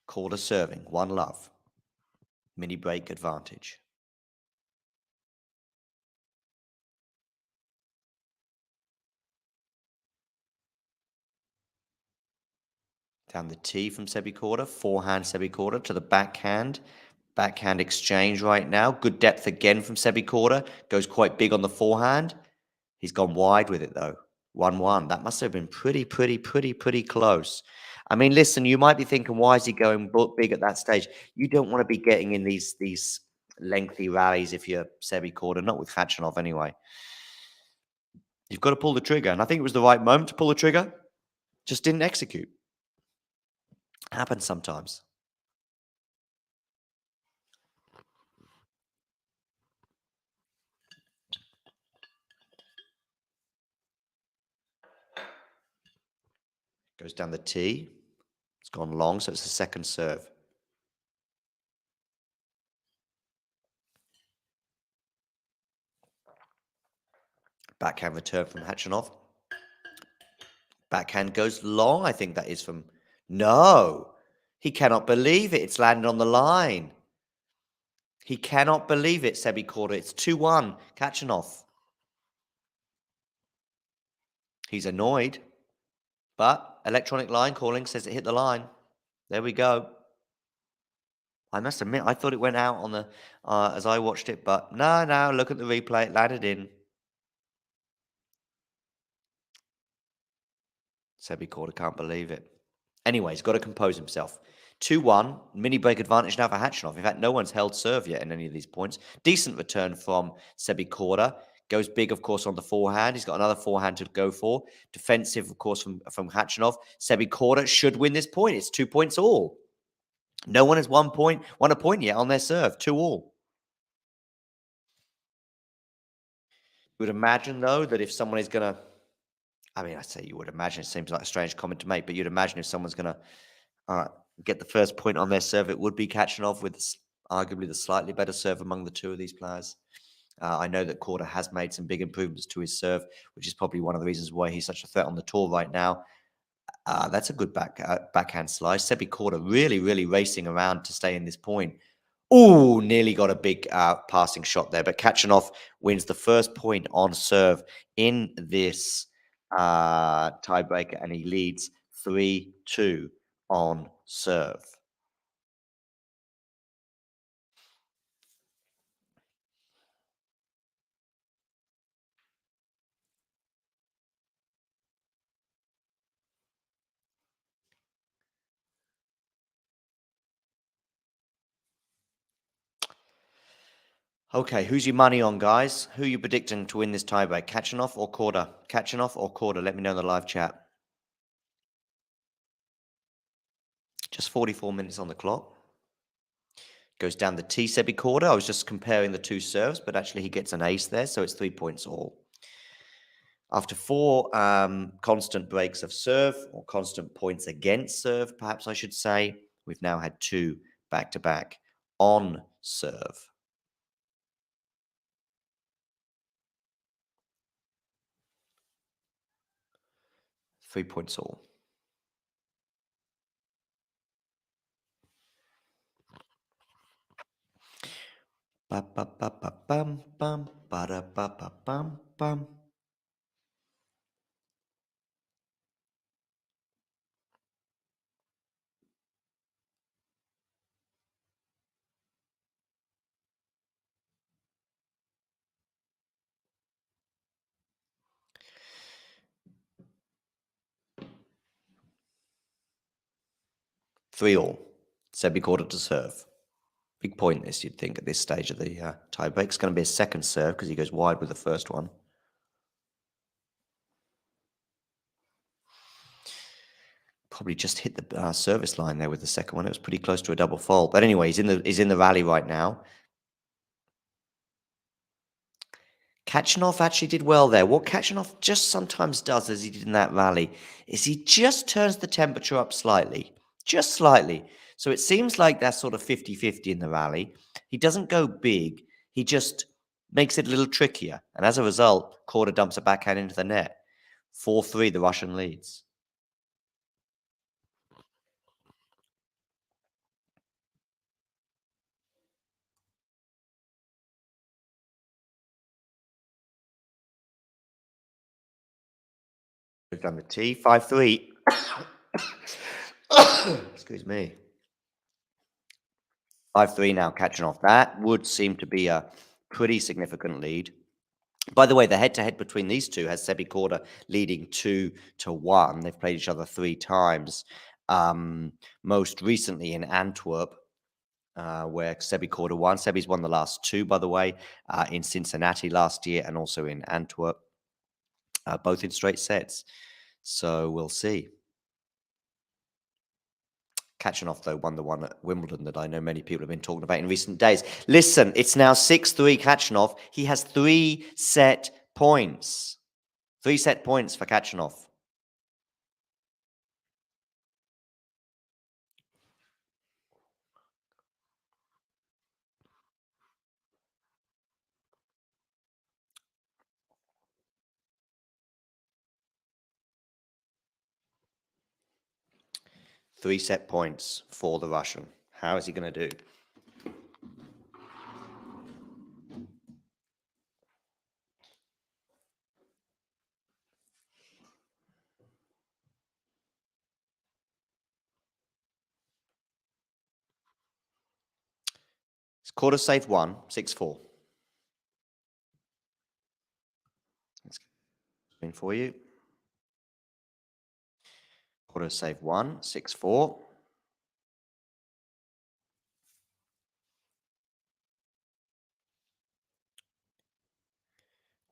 S2: Korda serving, one love, mini break advantage. Down the tee from Sebi Korda, forehand Sebi Korda to the backhand. Backhand exchange right now. Good depth again from Sebi Korda. Goes quite big on the forehand. He's gone wide with it though. 1-1. That must have been pretty close. I mean, listen, you might be thinking, why is he going big at that stage? You don't want to be getting in these lengthy rallies if you're Sebi Korda, not with Khachanov anyway. You've got to pull the trigger, and I think it was the right moment to pull the trigger. Just didn't execute. Happens sometimes. Goes down the tee. It's gone long, so it's the second serve. Backhand return from Khachanov. Backhand goes long. I think that is from... No. He cannot believe it. It's landed on the line. He cannot believe it, Sebi Korda. It's 2-1. Khachanov. He's annoyed. But electronic line calling says it hit the line. There we go. I must admit, I thought it went out on the as I watched it, but no, look at the replay. It landed in. Sebi Korda can't believe it. Anyway, he's got to compose himself. 2-1, mini break advantage now for Khachanov. In fact, no one's held serve yet in any of these points. Decent return from Sebi Korda. Goes big, of course, on the forehand. He's got another forehand to go for. Defensive, of course, from Khachanov. Sebi Korda should win this point. It's 2 points all. No one has won a point yet on their serve. 2 all. You would imagine, though, that if someone is going to, I mean, I say you would imagine, it seems like a strange comment to make, but you'd imagine if someone's going to get the first point on their serve, it would be Khachanov with arguably the slightly better serve among the two of these players. I know that Korda has made some big improvements to his serve, which is probably one of the reasons why he's such a threat on the tour right now. That's a good backhand slice. Sebi Korda really, really racing around to stay in this point. Oh, nearly got a big passing shot there. But Khachanov wins the first point on serve in this tiebreaker, and he leads 3-2 on serve. Okay, who's your money on, guys? Who are you predicting to win this tiebreak? Khachanov or Korda? Khachanov or Korda? Let me know in the live chat. Just 44 minutes on the clock. Goes down the T, Sebi Korda. I was just comparing the two serves, but actually he gets an ace there, so it's 3 points all. After 4 constant breaks of serve, or constant points against serve, perhaps I should say, we've now had 2 back-to-back on serve. Three points all. Ba ba ba ba bum bum ba da ba ba bum bum. Three all. Sebi Korda to serve. Big point this, you'd think, at this stage of the tiebreak. It's going to be a second serve because he goes wide with the first one. Probably just hit the service line there with the second one. It was pretty close to a double fault. But anyway, he's in the rally right now. Khachanov actually did well there. What Khachanov just sometimes does, as he did in that rally, is he just turns the temperature up slightly. Just slightly. So it seems like that's sort of 50-50 in the rally. He doesn't go big. He just makes it a little trickier. And as a result, Korda dumps a backhand into the net. 4-3, the Russian leads. We've done the T, 5-3. Excuse me. 5-3 now, Khachanov. That would seem to be a pretty significant lead. By the way, the head-to-head between these two has Sebi Korda leading 2-1. They've played each other 3 times. Most recently in Antwerp, where Sebi Korda won. Sebi's won the last 2, by the way, in Cincinnati last year and also in Antwerp, both in straight sets. So we'll see. Khachanov, though, won the one at Wimbledon that I know many people have been talking about in recent days. Listen, it's now 6-3 Khachanov. He has 3 set points. 3 set points for Khachanov. Three set points for the Russian. How is he going to do? It's quarter save 1, 6-4. Let's spin for you. Quarter save 1, 6-4.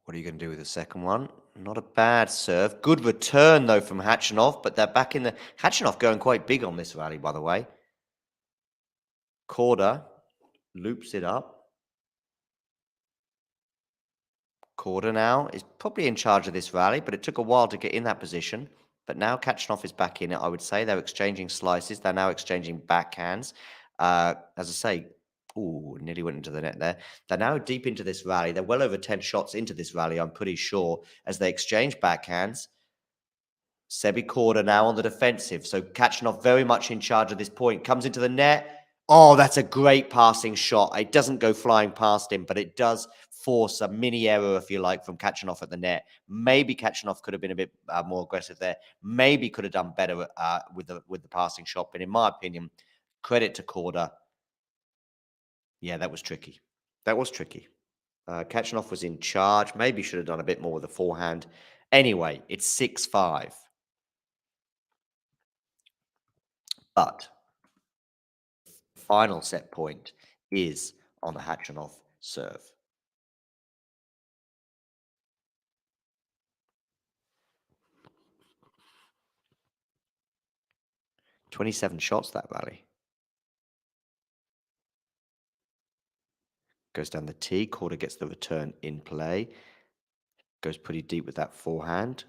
S2: What are you going to do with the second one? Not a bad serve. Good return, though, from Khachanov, but they're back in the... Khachanov going quite big on this rally, by the way. Korda loops it up. Korda now is probably in charge of this rally, but it took a while to get in that position. But now Khachanov is back in it, I would say. They're exchanging slices. They're now exchanging backhands. As I say, ooh, nearly went into the net there. They're now deep into this rally. They're well over 10 shots into this rally, I'm pretty sure, as they exchange backhands. Sebi Korda now on the defensive. So Khachanov very much in charge of this point. Comes into the net. Oh, that's a great passing shot. It doesn't go flying past him, but it does force a mini error, if you like, from Khachanov at the net. Maybe Khachanov could have been a bit more aggressive there. Maybe could have done better with the passing shot. But in my opinion, credit to Korda. Yeah, that was tricky. That was tricky. Khachanov was in charge. Maybe should have done a bit more with the forehand. Anyway, it's 6-5. But the final set point is on the Khachanov serve. 27 shots that rally. Goes down the tee. Korda gets the return in play. Goes pretty deep with that forehand.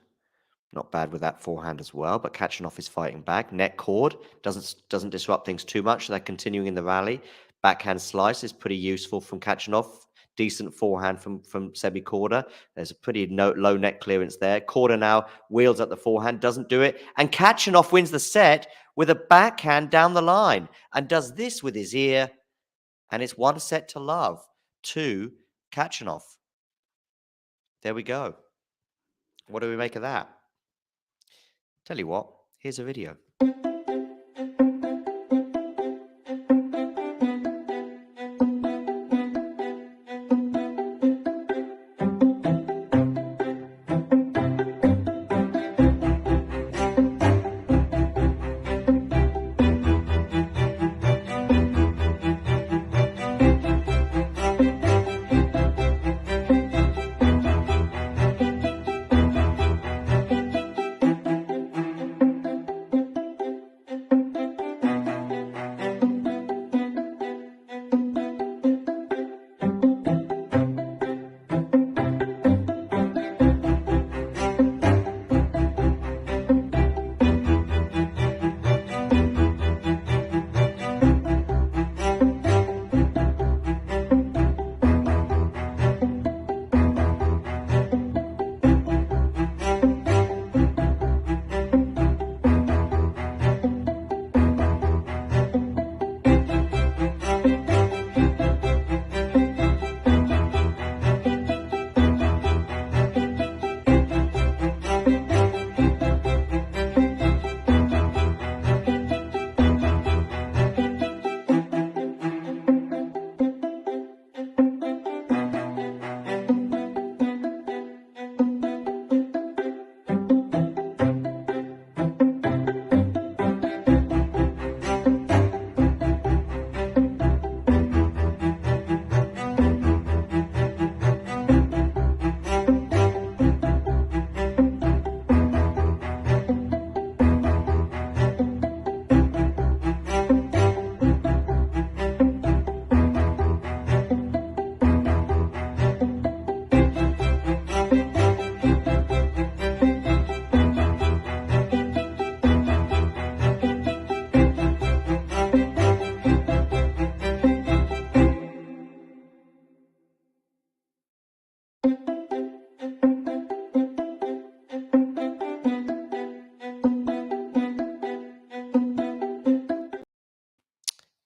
S2: Not bad with that forehand as well, but Khachanov is fighting back. Net cord doesn't disrupt things too much. So they're continuing in the rally. Backhand slice is pretty useful from Khachanov. Decent forehand from Sebi Korda. There's a pretty low net clearance there. Korda now wheels at the forehand, doesn't do it. And Khachanov wins the set with a backhand down the line and does this with his ear. And it's 1-0 to Khachanov. There we go. What do we make of that? Tell you what, here's a video.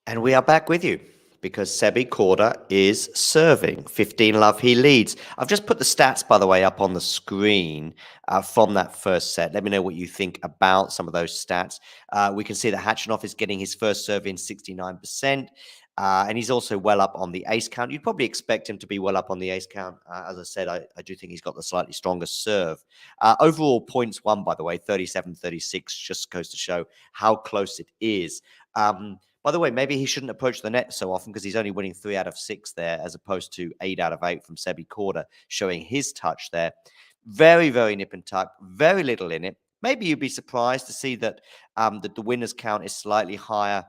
S2: And we are back with you because Sebi Korda is serving 15-love. He leads. I've just put the stats, by the way, up on the screen from that first set. Let me know what you think about some of those stats. We can see that Khachanov is getting his first serve in 69%. And he's also well up on the ace count. You'd probably expect him to be well up on the ace count. As I said, I do think he's got the slightly stronger serve. Overall points won, by the way, 37-36, just goes to show how close it is. By the way, maybe he shouldn't approach the net so often because he's only winning 3 out of 6 there as opposed to 8 out of 8 from Sebi Korda, showing his touch there. Very, very nip and tuck, very little in it. Maybe you'd be surprised to see that, that the winner's count is slightly higher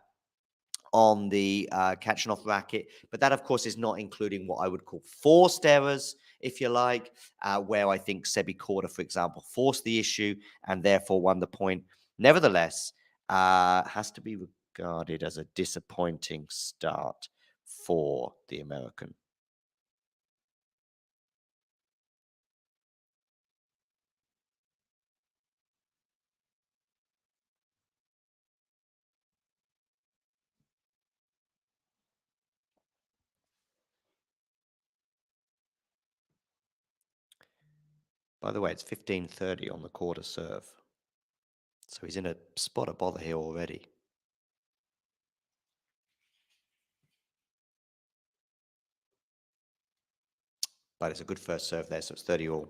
S2: on the Khachanov racket. But that, of course, is not including what I would call forced errors, if you like, where I think Sebi Korda, for example, forced the issue and therefore won the point. Nevertheless, has to be regarded as a disappointing start for the American. By the way, it's 15:30 on the quarter serve. So he's in a spot of bother here already. But it's a good first serve there, so it's 30 all.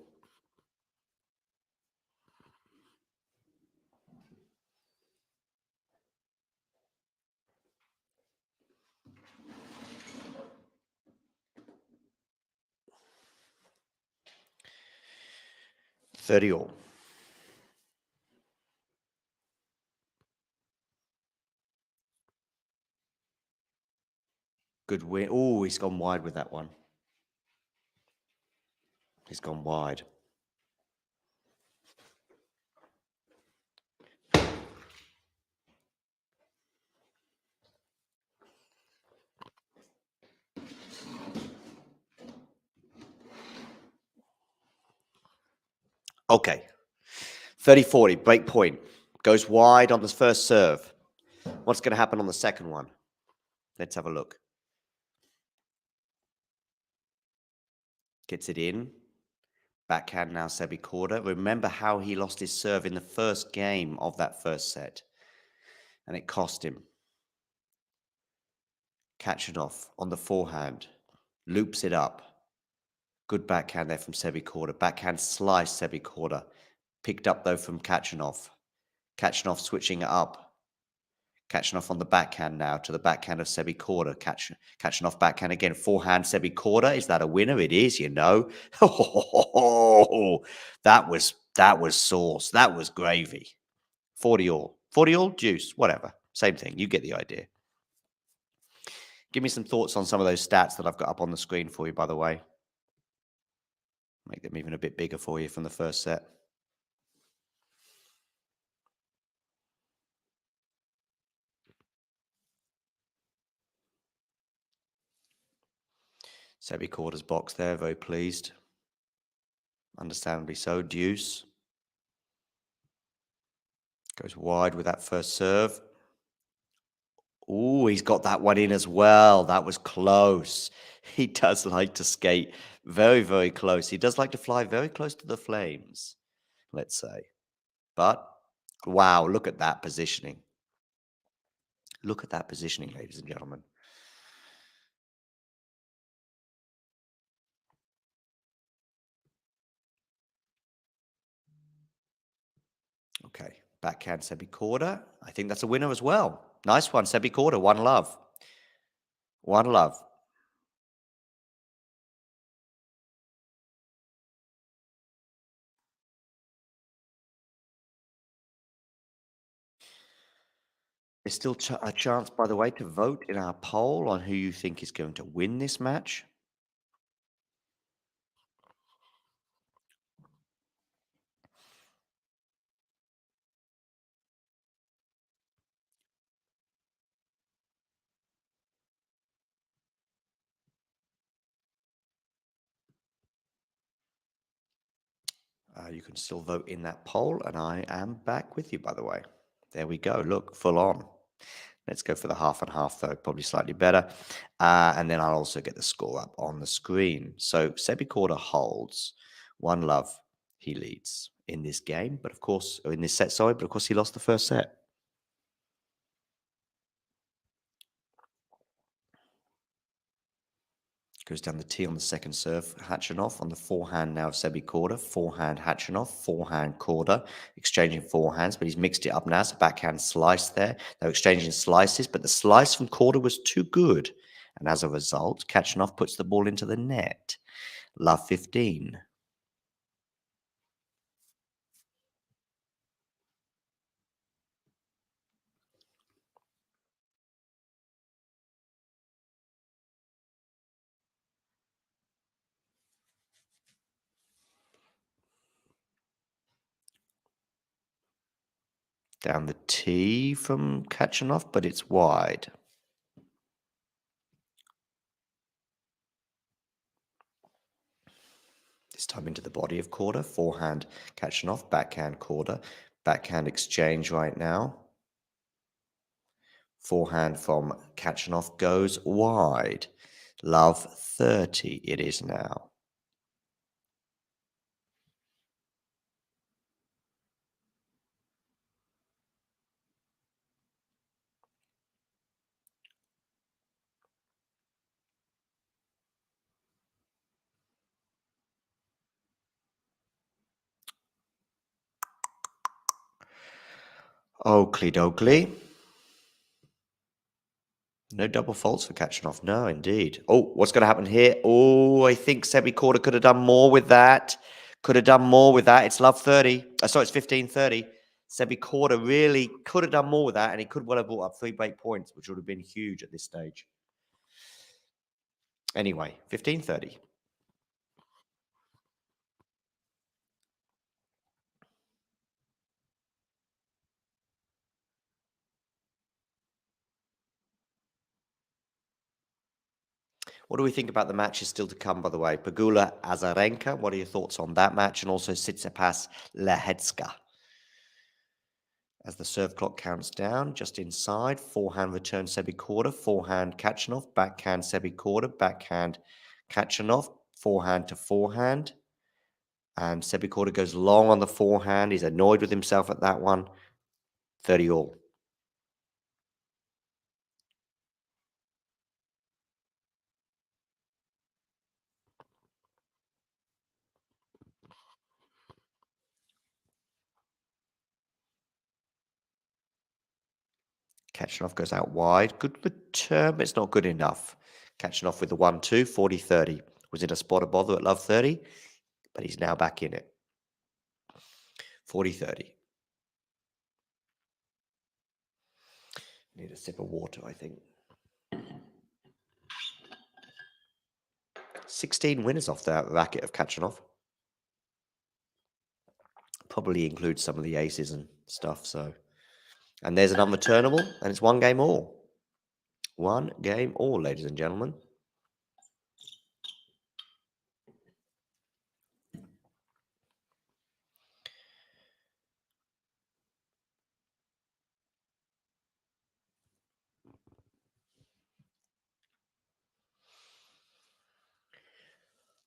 S2: $30 all. Good win. Oh, he's gone wide with that one. He's gone wide. Okay. 30-40, break point. Goes wide on the first serve. What's going to happen on the second one? Let's have a look. Gets it in. Backhand now, Sebi Korda. Remember how he lost his serve in the first game of that first set. And it cost him. Khachanov on the forehand. Loops it up. Good backhand there from Sebi Korda. Backhand slice, Sebi Korda. Picked up, though, from Khachanov. Khachanov switching it up. Khachanov on the backhand now to the backhand of Sebi Korda. Khachanov backhand again. Forehand Sebi Korda. Is that a winner? It is, you know. That was sauce. That was gravy. 40 all. 40 all, juice, whatever. Same thing. You get the idea. Give me some thoughts on some of those stats that I've got up on the screen for you, by the way. Make them even a bit bigger for you from the first set. Sebi Korda's box there, very pleased. Understandably so. Deuce. Goes wide with that first serve. Oh, he's got that one in as well. That was close. He does like to skate very, very close. He does like to fly very close to the flames, let's say. But, wow, look at that positioning. Look at that positioning, ladies and gentlemen. Okay, backhand Sebi Korda. I think that's a winner as well. Nice one, Sebi Korda. One love. One love. There's still a chance, by the way, to vote in our poll on who you think is going to win this match. You can still vote in that poll, and I am back with you, by the way. There we go. Look, full on. Let's go for the half and half, though, probably slightly better. And then I'll also get the score up on the screen. So Sebi Korda holds. One love, he leads in this game, but of course, or in this set, sorry, but of course he lost the first set. Goes down the tee on the second serve. Khachanov on the forehand now of Sebi Korda. Forehand Khachanov, forehand Korda. Exchanging forehands, but he's mixed it up now. It's a backhand slice there. They're exchanging slices, but the slice from Korda was too good. And as a result, Khachanov puts the ball into the net. Love 15. Down the tee from Khachanov, but it's wide. This time into the body of Korda. Forehand Khachanov, backhand Korda. Backhand exchange right now. Forehand from Khachanov goes wide. Love 30 it is now. Oakley dokley. No double faults for Khachanov. No, indeed. Oh, what's going to happen here? Oh, I think Sebi Korda could have done more with that. Could have done more with that. It's love 30. Sorry, it's 15-30. Sebi Korda really could have done more with that, and he could well have brought up 3 break points, which would have been huge at this stage. Anyway, 15-30. What do we think about the matches still to come, by the way? Pegula Azarenka, what are your thoughts on that match? And also Tsitsipas Lehecka. As the serve clock counts down, just inside, forehand return Sebi Korda, forehand Khachanov, backhand Sebi Korda, backhand Khachanov, forehand to forehand. And Sebi Korda goes long on the forehand. He's annoyed with himself at that one. 30 all. Khachanov goes out wide. Good return, but it's not good enough. Khachanov with the 1-2, 40-30. Was it a spot of bother at love 30? But he's now back in it. 40-30. Need a sip of water, I think. 16 winners off that racket of Khachanov. Probably includes some of the aces and stuff, so. And there's an unreturnable, and it's 1 game all. 1 game all, ladies and gentlemen.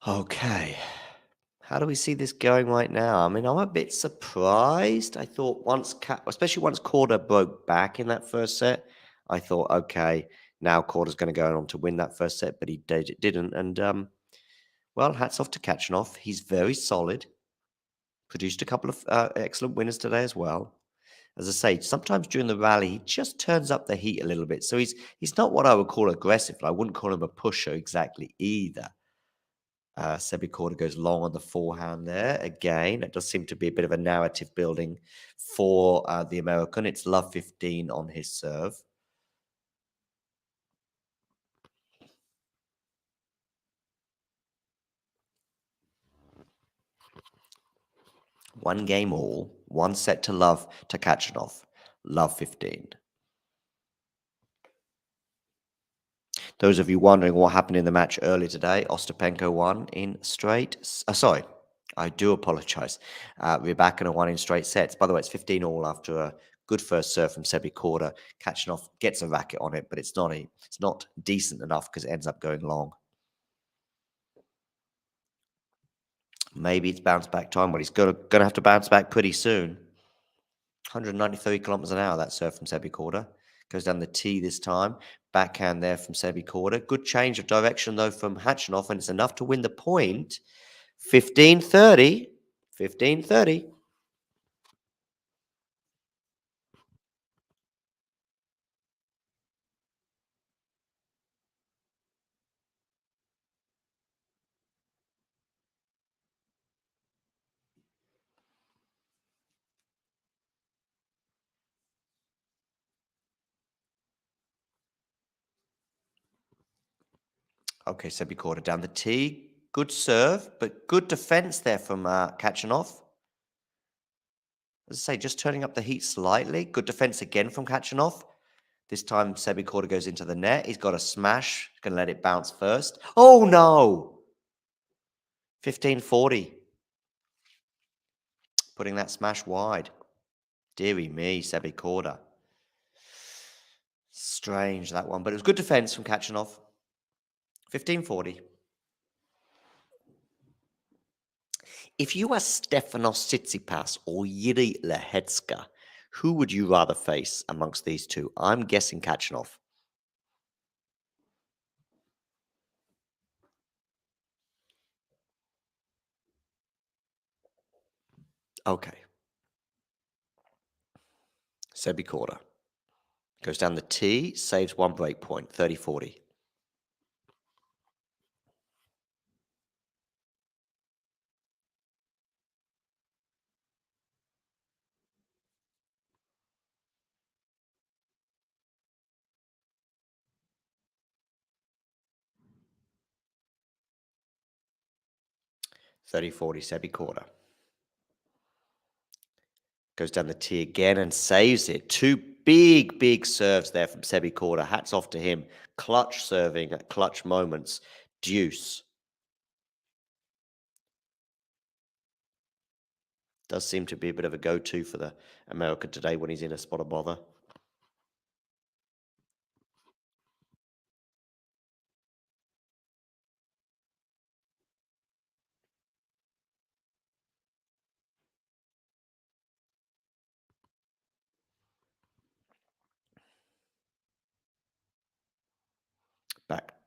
S2: Okay. How do we see this going right now? I mean, I'm a bit surprised. I thought especially once Korda broke back in that first set, I thought, okay, now Korda's going to go on to win that first set, but he didn't. And, well, hats off to Khachanov. He's very solid. Produced a couple of excellent winners today as well. As I say, sometimes during the rally, he just turns up the heat a little bit. So he's not what I would call aggressive. I wouldn't call him a pusher exactly either. Sebi Korda goes long on the forehand there. Again, it does seem to be a bit of a narrative building for the American. It's love 15 on his serve. One game all, 1 set to love to Khachanov. Love 15. Those of you wondering what happened in the match earlier today, Ostapenko won in straight. Sorry, I do apologize. Rybakina won in straight sets. By the way, it's 15 all after a good first serve from Sebi Korda. Khachanov gets a racket on it, but it's not decent enough because it ends up going long. Maybe it's bounce back time, but he's going to have to bounce back pretty soon. 193 kilometers an hour, that serve from Sebi Korda. Goes down the tee this time. Backhand there from Sebi Korda. Good change of direction, though, from Khachanov, and it's enough to win the point. 15-30. 15-30. Okay, Sebi Korda down the tee. Good serve, but good defense there from Khachanov. As I say, just turning up the heat slightly. Good defense again from Khachanov. This time, Sebi Korda goes into the net. He's got a smash. He's going to let it bounce first. Oh, no! 15-40. Putting that smash wide. Deary me, Sebi Korda. Strange, that one. But it was good defense from Khachanov. 15-40. If you are Stefanos Tsitsipas or Yuri Lehecka, who would you rather face amongst these two? I'm guessing Khachanov. Okay. Sebi Korda. Goes down the tee, saves one break point, 30-40. Sebi Korda. Goes down the tee again and saves it. Two big serves there from Sebi Korda. Hats off to him. Clutch serving at clutch moments. Deuce. Does seem to be a bit of a go-to for the American today when he's in a spot of bother.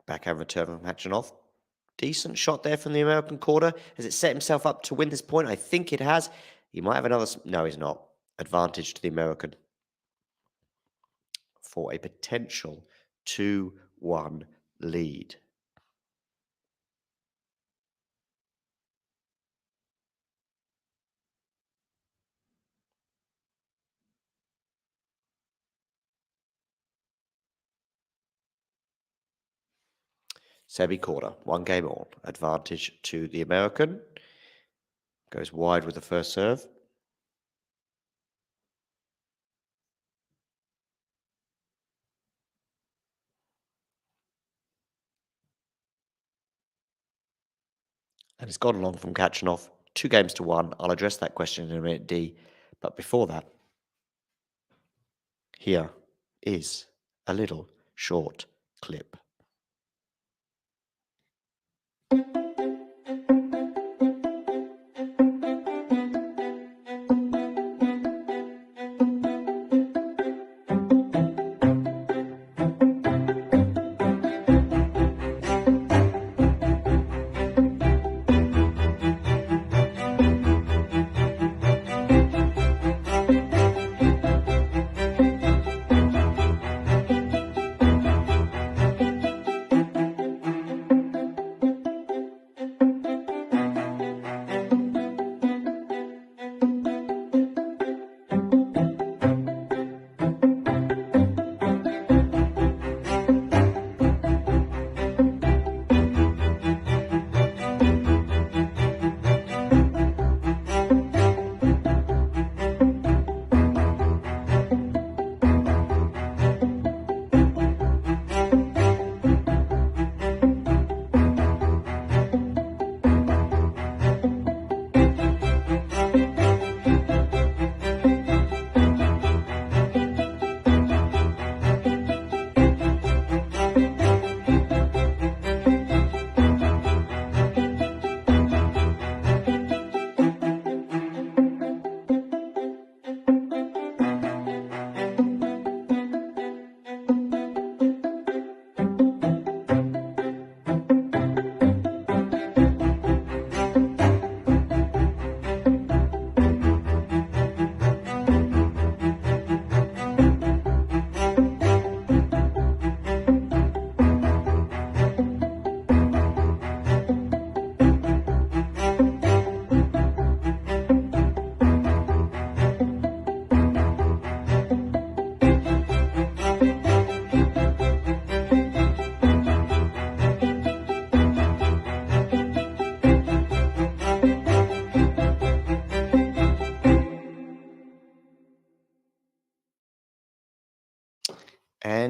S2: Backhand return from Khachanov. Decent shot there from the American quarter. Has it set himself up to win this point? I think it has. He might have another... No, he's not. Advantage to the American for a potential 2-1 lead. Sebi Korda, 1 game on. Advantage to the American. Goes wide with the first serve. And it's gone along from Khachanov. 2 games to 1. I'll address that question in a minute, D. But before that, here is a little short clip.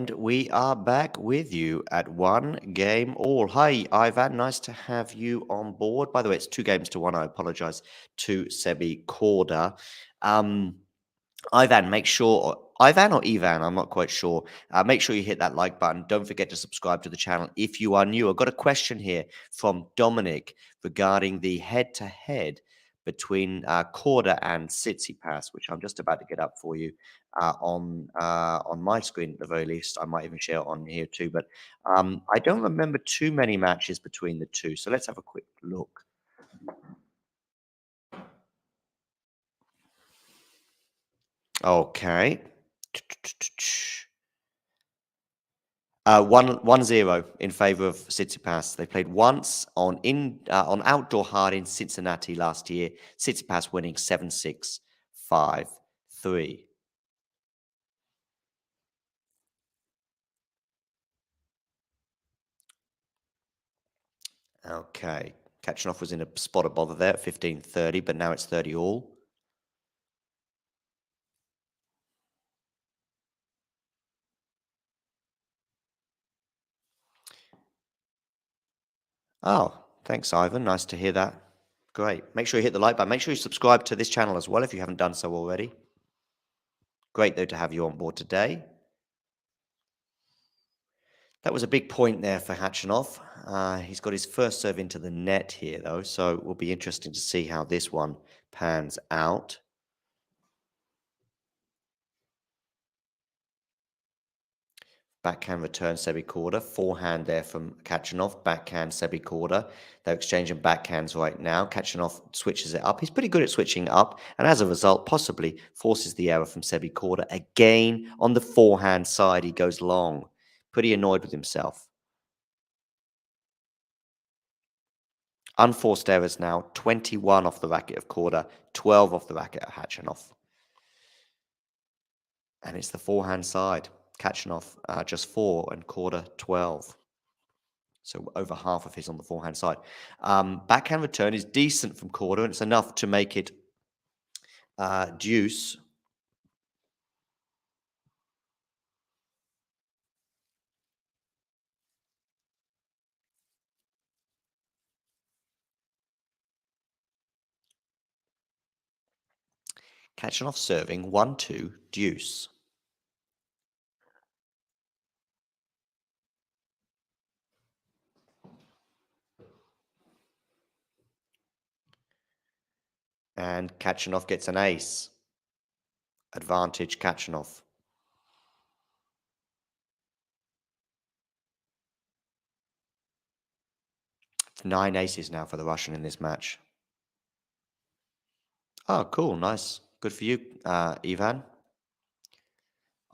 S2: And we are back with you at 1-game-all. Hi, Ivan. Nice to have you on board. By the way, it's 2-1. I apologize to Sebi Korda. Ivan, make sure, Ivan or Ivan, I'm not quite sure. Make sure you hit that like button. Don't forget to subscribe to the channel if you are new. I've got a question here from Dominic regarding the head-to-head between Korda and Tsitsipas, which I'm just about to get up for you on my screen at the very least. I might even share it on here too, but I don't remember too many matches between the two. So let's have a quick look. Okay. 1-0 in favor of Tsitsipas. They played once on outdoor hard in Cincinnati last year. Tsitsipas winning 7-6, 5-3. Okay. Khachanov was in a spot of bother there at 15-30, but now it's 30 all. Oh, thanks, Ivan. Nice to hear that. Great. Make sure you hit the like button. Make sure you subscribe to this channel as well if you haven't done so already. Great, though, to have you on board today. That was a big point there for Khachanov. He's got his first serve into the net here, though, so it will be interesting to see how this one pans out. Backhand return Sebi Korda. Forehand there from Khachanov. Backhand Sebi Korda. They're exchanging backhands right now. Khachanov switches it up. He's pretty good at switching up, and as a result, possibly forces the error from Sebi Korda. Again, on the forehand side, he goes long. Pretty annoyed with himself. Unforced errors now. 21 off the racket of Korda. 12 off the racket of Khachanov. And it's the forehand side. Khachanov just 4 and Korda 12. So over half of his on the forehand side. Backhand return is decent from Korda, and it's enough to make it deuce. Khachanov serving 1-2 deuce. And Khachanov gets an ace. Advantage Khachanov. It's 9 aces now for the Russian in this match. Oh, cool. Nice. Good for you, Ivan.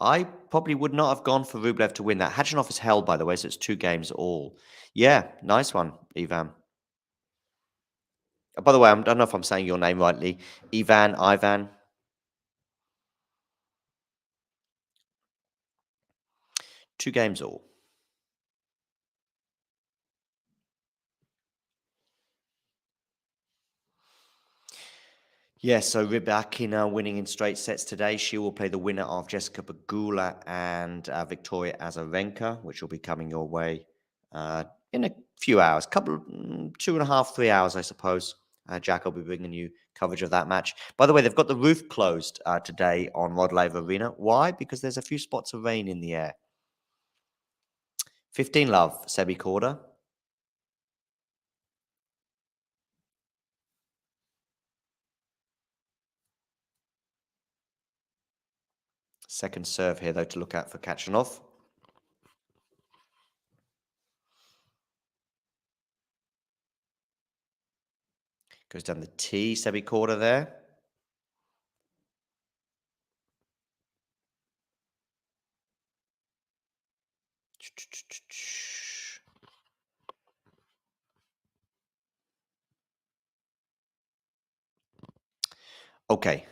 S2: I probably would not have gone for Rublev to win that. Khachanov is held, by the way, so it's 2-all. Yeah, nice one, Ivan. By the way, I don't know if I'm saying your name rightly. Ivan. 2-all. Yeah, so Rybakina winning in straight sets today. She will play the winner of Jessica Pegula and Victoria Azarenka, which will be coming your way in a few hours, 2.5, 3 hours, I suppose. Jack will be bringing you coverage of that match. By the way, they've got the roof closed today on Rod Laver Arena. Why? Because there's a few spots of rain in the air. 15 love, Sebi Korda. Second serve here, though, to look at for Khachanov. Goes down the tee, Sebi Korda there. Okay,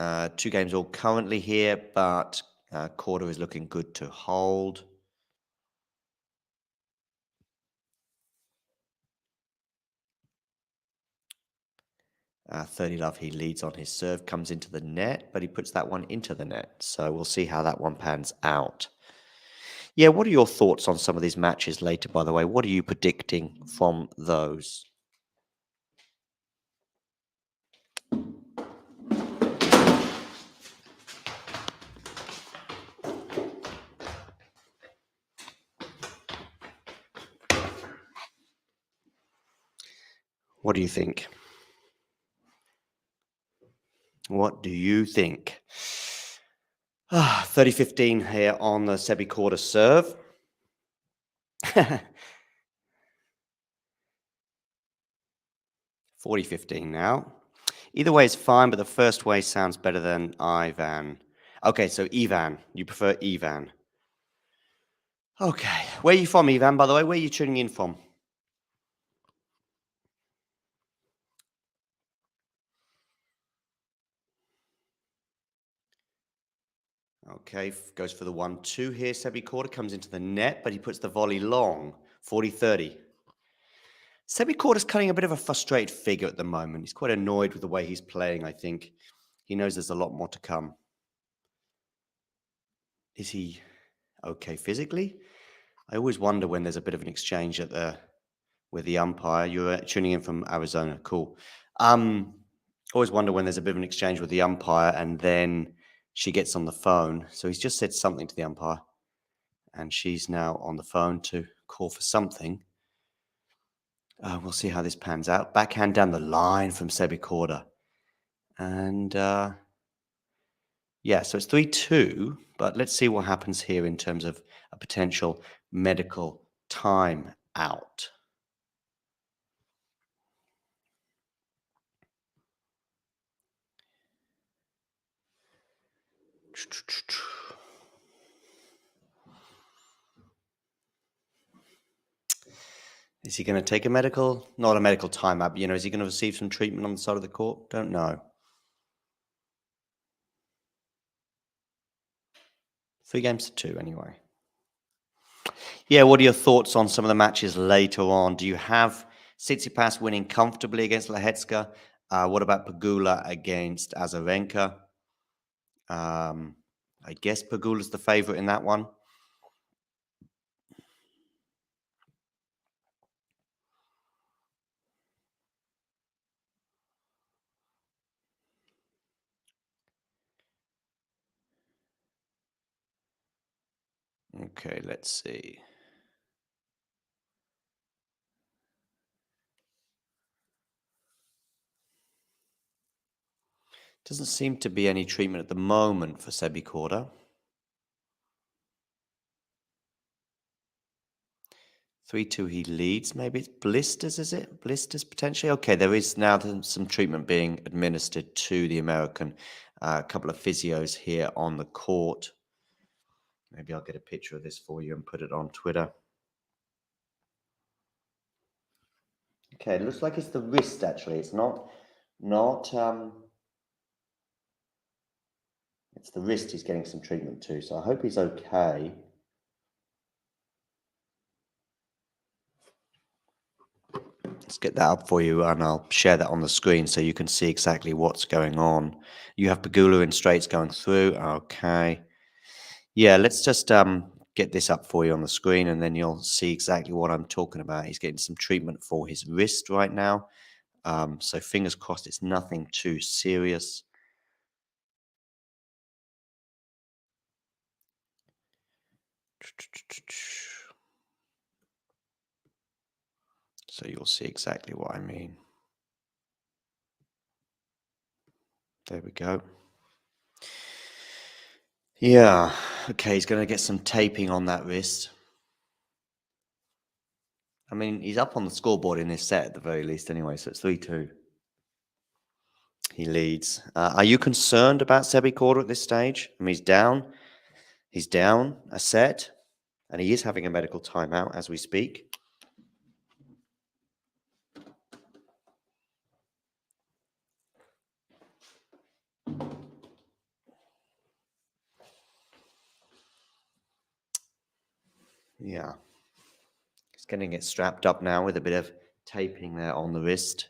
S2: 2-all currently here, but Korda is looking good to hold. 30 love, he leads on his serve, comes into the net, but he puts that one into the net. So we'll see how that one pans out. Yeah, what are your thoughts on some of these matches later, by the way? What are you predicting from those? What do you think? What do you think? 30-15 here on the Sebi Korda serve. 40-15 now. Either way is fine, but the first way sounds better than Ivan. Okay, so Ivan. You prefer Ivan. Okay. Where are you from, Ivan, by the way? Where are you tuning in from? Okay, goes for the 1-2 here. Sebi Korda comes into the net, but he puts the volley long. 40-30. Sebi Korda's cutting a bit of a frustrated figure at the moment. He's quite annoyed with the way he's playing, I think. He knows there's a lot more to come. Is he okay physically? I always wonder when there's a bit of an exchange with the umpire. You're tuning in from Arizona. Cool. Always wonder when there's a bit of an exchange with the umpire and then she gets on the phone. So he's just said something to the umpire and she's now on the phone to call for something. We'll see how this pans out. Backhand down the line from Sebi Korda. And yeah, so it's 3-2, but let's see what happens here in terms of a potential medical time out. Is he going to take a medical, not a medical timeout, but, is he going to receive some treatment on the side of the court? Don't know. 3-2 anyway. Yeah, what are your thoughts on some of the matches later on? Do you have Tsitsipas winning comfortably against Lahetska? What about Pegula against Azarenka? I guess Pegula's the favorite in that one. Okay, let's see. Doesn't seem to be any treatment at the moment for Sebi Korda. 3-2 he leads. Maybe it's blisters, is it? Blisters potentially? Okay, there is now some treatment being administered to the American. A couple of physios here on the court. Maybe I'll get a picture of this for you and put it on Twitter. Okay, it looks like it's the wrist actually. It's not it's the wrist he's getting some treatment to. So I hope he's okay. Let's get that up for you and I'll share that on the screen so you can see exactly what's going on. You have Pegula in straights going through. Okay. Yeah, let's just get this up for you on the screen and then you'll see exactly what I'm talking about. He's getting some treatment for his wrist right now. So fingers crossed it's nothing too serious. So you'll see exactly what I mean. There we go. Yeah, okay, he's going to get some taping on that wrist. I mean, he's up on the scoreboard in this set at the very least anyway, so it's 3-2. He leads. Are you concerned about Sebi Korda at this stage? I mean, he's down. He's down a set, and he is having a medical timeout as we speak. Yeah. He's getting it strapped up now with a bit of taping there on the wrist.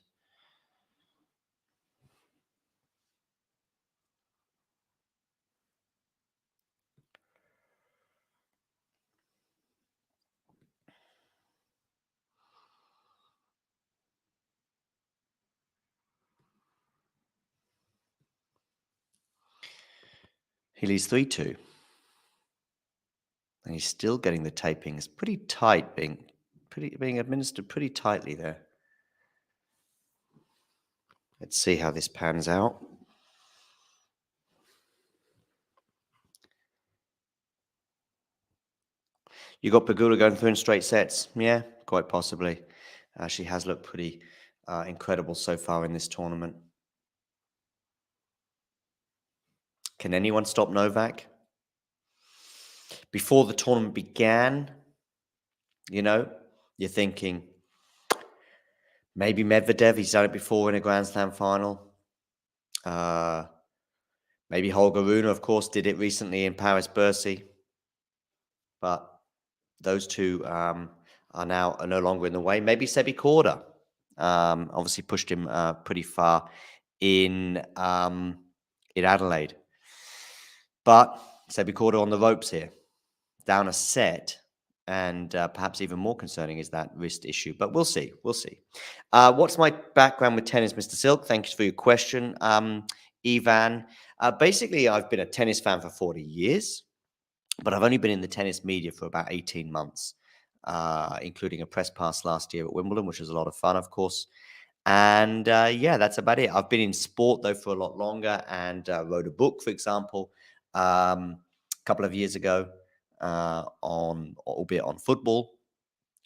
S2: He leads 3-2. And he's still getting the taping. It's pretty tight, being administered pretty tightly there. Let's see how this pans out. You got Pegula going through in straight sets. Yeah, quite possibly. She has looked pretty incredible so far in this tournament. Can anyone stop Novak? Before the tournament began, you're thinking, maybe Medvedev, he's done it before in a Grand Slam final. Maybe Holger Rune, of course, did it recently in Paris-Bercy. But those two are no longer in the way. Maybe Sebi Korda. Obviously pushed him pretty far in Adelaide. But Sebi Korda on the ropes here. Down a set. And perhaps even more concerning is that wrist issue. But we'll see. We'll see. What's my background with tennis, Mr. Silk? Thank you for your question, Ivan. Basically, I've been a tennis fan for 40 years. But I've only been in the tennis media for about 18 months, including a press pass last year at Wimbledon, which was a lot of fun, of course. And yeah, that's about it. I've been in sport, though, for a lot longer and wrote a book, for example, a couple of years ago, albeit on football.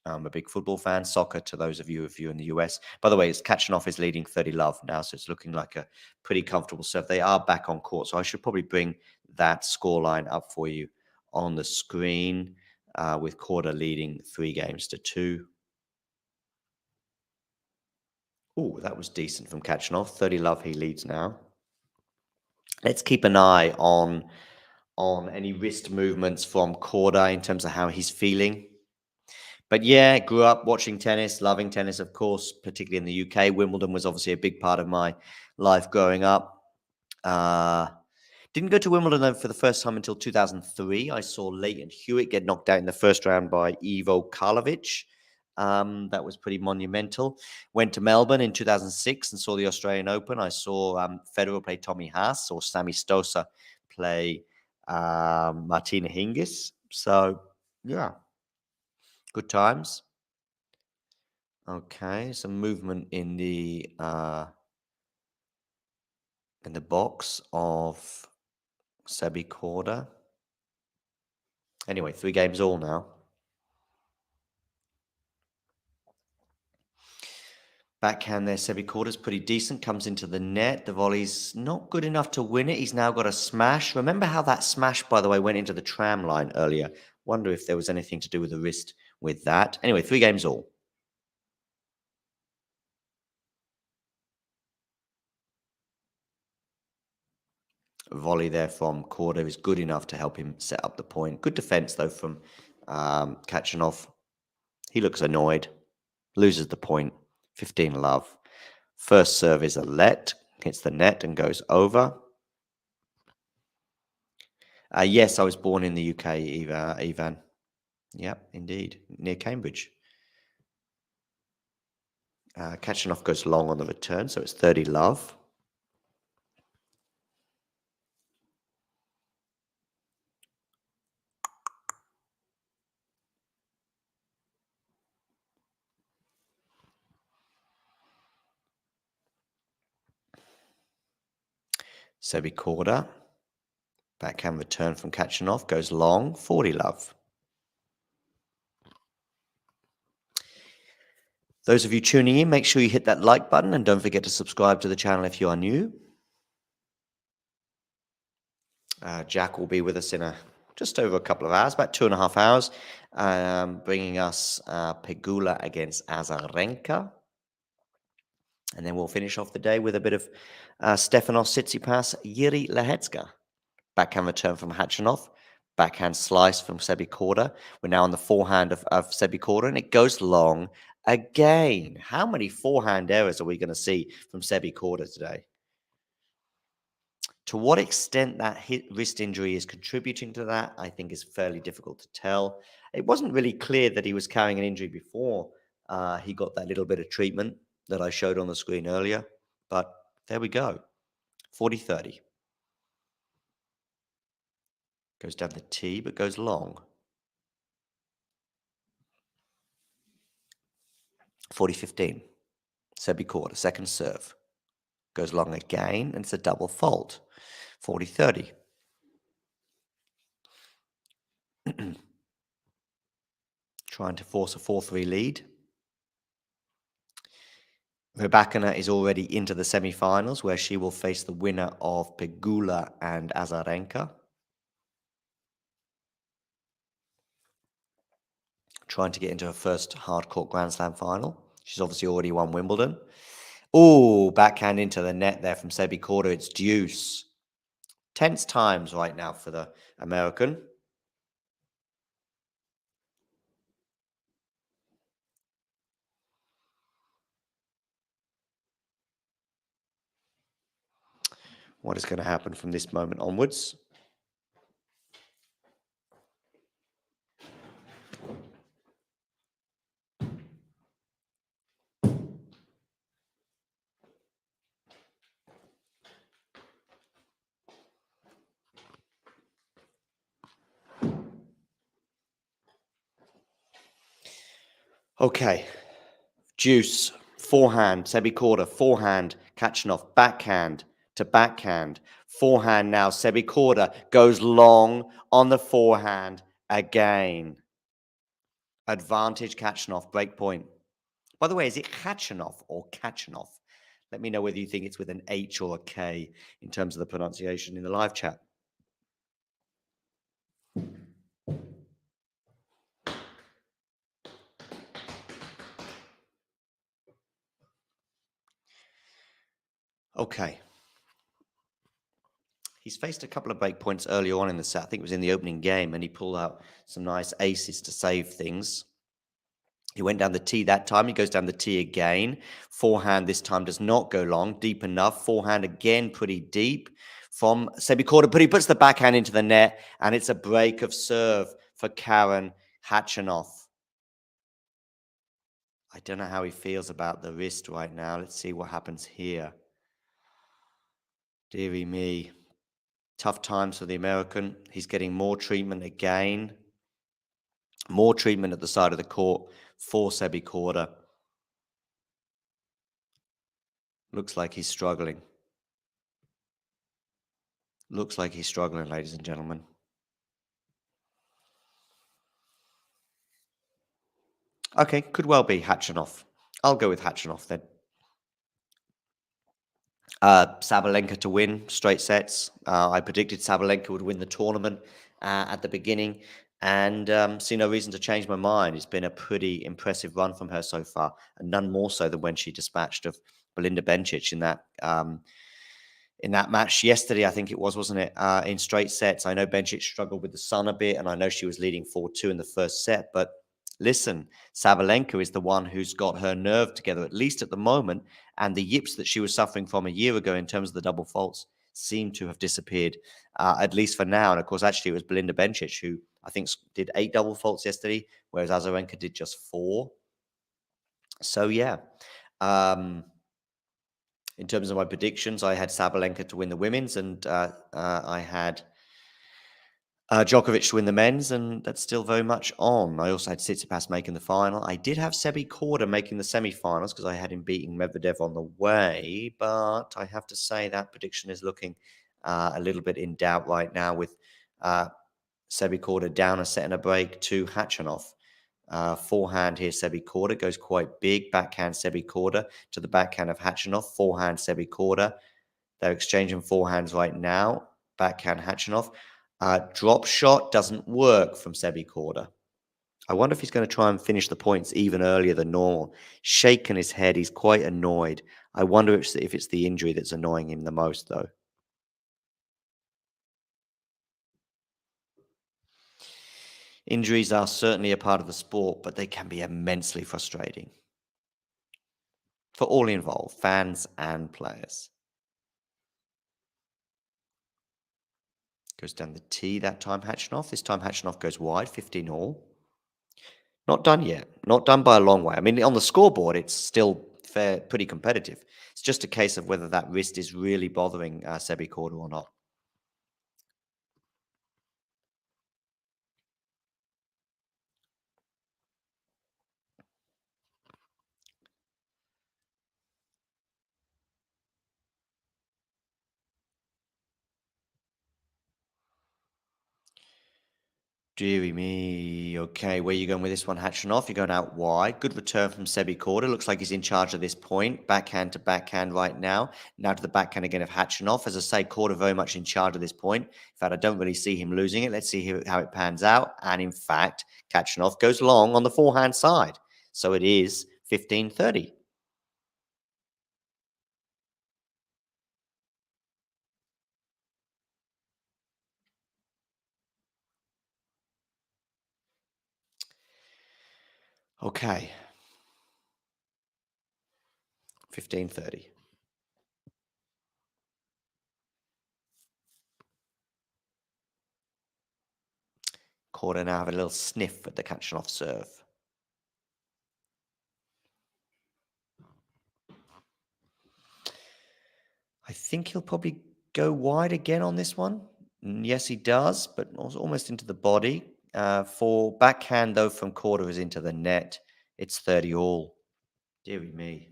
S2: I'm a big football fan. Soccer, to those of you in the US. By the way, it's Khachanov is leading 30-love now, so it's looking like a pretty comfortable serve. They are back on court, so I should probably bring that scoreline up for you on the screen, with Korda leading 3-2. Oh, that was decent from Khachanov. 30-love, he leads now. Let's keep an eye on any wrist movements from Korda in terms of how he's feeling. But yeah, grew up watching tennis, loving tennis, of course, particularly in the UK. Wimbledon was obviously a big part of my life growing up. Didn't go to Wimbledon, though, for the first time until 2003. I saw Leighton Hewitt get knocked out in the first round by Ivo Karlovic. That was pretty monumental. Went to Melbourne in 2006 and saw the Australian Open. I saw Federer play Tommy Haas, or Sammy Stosur play Martina Hingis. So, yeah, good times. Okay, some movement in the box of Sebi Korda. Anyway, 3-2 now. Backhand there, Sebi Korda's pretty decent. Comes into the net. The volley's not good enough to win it. He's now got a smash. Remember how that smash, by the way, went into the tram line earlier? Wonder if there was anything to do with the wrist with that. Anyway, 3-2. Volley there from Korda is good enough to help him set up the point. Good defense, though, from Khachanov. He looks annoyed. Loses the point. 15-love. First serve is a let. Hits the net and goes over. Yes, I was born in the UK, Ivan. Yep, indeed. Near Cambridge. Khachanov goes long on the return, so it's 30-love. Sebi Korda. Backhand return from Khachanov goes long, 40-love. Those of you tuning in, make sure you hit that like button and don't forget to subscribe to the channel if you are new. Jack will be with us in just over a couple of hours, about 2.5 hours, bringing us Pegula against Azarenka. And then we'll finish off the day with a bit of Stefanos Tsitsipas, Jiri Lehecka. Backhand return from Khachanov. Backhand slice from Sebi Korda. We're now on the forehand of Sebi Korda, and it goes long again. How many forehand errors are we going to see from Sebi Korda today? To what extent that wrist injury is contributing to that, I think is fairly difficult to tell. It wasn't really clear that he was carrying an injury before he got that little bit of treatment that I showed on the screen earlier. But there we go. 40-30. Goes down the tee, but goes long. 40-15. Sebi Korda, second serve. Goes long again, and it's a double fault. 40-30. Trying to force a 4-3 lead. Rybakina is already into the semi-finals, where she will face the winner of Pegula and Azarenka. Trying to get into her first hardcourt Grand Slam final. She's obviously already won Wimbledon. Oh, backhand into the net there from Sebi Korda. It's deuce. Tense times right now for the American. What is going to happen from this moment onwards? Okay. Deuce, forehand, Sebi Korda, forehand, Khachanov, backhand to backhand. Forehand now, Sebi Korda goes long on the forehand again. Advantage Khachanov, break point. By the way, is it Khachanov or Khachanov? Let me know whether you think it's with an H or a K in terms of the pronunciation in the live chat. Okay. He's faced a couple of break points earlier on in the set. I think it was in the opening game, and he pulled out some nice aces to save things. He went down the tee that time. He goes down the tee again. Forehand this time does not go long, deep enough. Forehand again, pretty deep from Sebi Korda, but he puts the backhand into the net, and it's a break of serve for Karen Khachanov. I don't know how he feels about the wrist right now. Let's see what happens here. Dearie me. Tough times for the American. He's getting more treatment again. More treatment at the side of the court for Sebi Korda. Looks like he's struggling. Looks like he's struggling, ladies and gentlemen. Okay, could well be Khachanov. I'll go with Khachanov then. Sabalenka to win straight sets. I predicted Sabalenka would win the tournament at the beginning, and see no reason to change my mind. It's been a pretty impressive run from her so far, and none more so than when she dispatched of Belinda Bencic in that match yesterday. I think it was, wasn't it? In straight sets. I know Bencic struggled with the sun a bit, and I know she was leading 4-2 in the first set, but listen, Sabalenka is the one who's got her nerve together, at least at the moment, and the yips that she was suffering from a year ago in terms of the double faults seem to have disappeared, at least for now. And of course, actually, it was Belinda Bencic who I think did 8 double faults yesterday, whereas Azarenka did just 4. So yeah, in terms of my predictions, I had Sabalenka to win the women's, and I had Djokovic to win the men's, and that's still very much on. I also had Tsitsipas making the final. I did have Sebi Korda making the semi-finals because I had him beating Medvedev on the way, but I have to say that prediction is looking a little bit in doubt right now with Sebi Korda down a set and a break to Khachanov. Forehand here, Sebi Korda goes quite big. Backhand Sebi Korda to the backhand of Khachanov. Forehand Sebi Korda. They're exchanging forehands right now. Backhand Khachanov. Drop shot doesn't work from Sebi Korda. I wonder if he's going to try and finish the points even earlier than normal. Shaking his head. He's quite annoyed. I wonder if it's the injury that's annoying him the most, though. Injuries are certainly a part of the sport, but they can be immensely frustrating for all involved, fans and players. Goes down the tee that time, Khachanov. This time, Khachanov goes wide, 15 all. Not done yet. Not done by a long way. I mean, on the scoreboard, it's still pretty competitive. It's just a case of whether that wrist is really bothering Sebi Korda or not. Deary me. Okay, where are you going with this one, Khachanov? You're going out wide. Good return from Sebi Korda. Looks like he's in charge of this point. Backhand to backhand right now. Now to the backhand again of Khachanov. As I say, Korda very much in charge of this point. In fact, I don't really see him losing it. Let's see how it pans out. And in fact, Khachanov goes long on the forehand side. So it is 15-30. Okay, 15-30. Korda now have a little sniff at the Khachanov serve. I think he'll probably go wide again on this one. Yes, he does, but also almost into the body. For backhand, though, from Korda is into the net. It's 30 all. Deary me.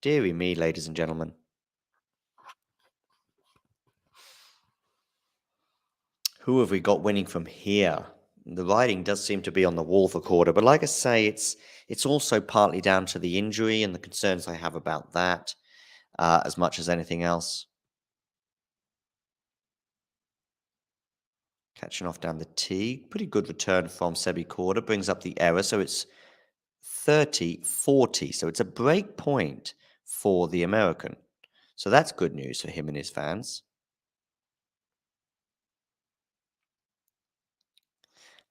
S2: Deary me, ladies and gentlemen. Who have we got winning from here? The writing does seem to be on the wall for Korda, but like I say, it's also partly down to the injury and the concerns I have about that, as much as anything else. Catching off down the tee. Pretty good return from Sebi Korda. Brings up the error, so it's 30-40. So it's a break point for the American. So that's good news for him and his fans.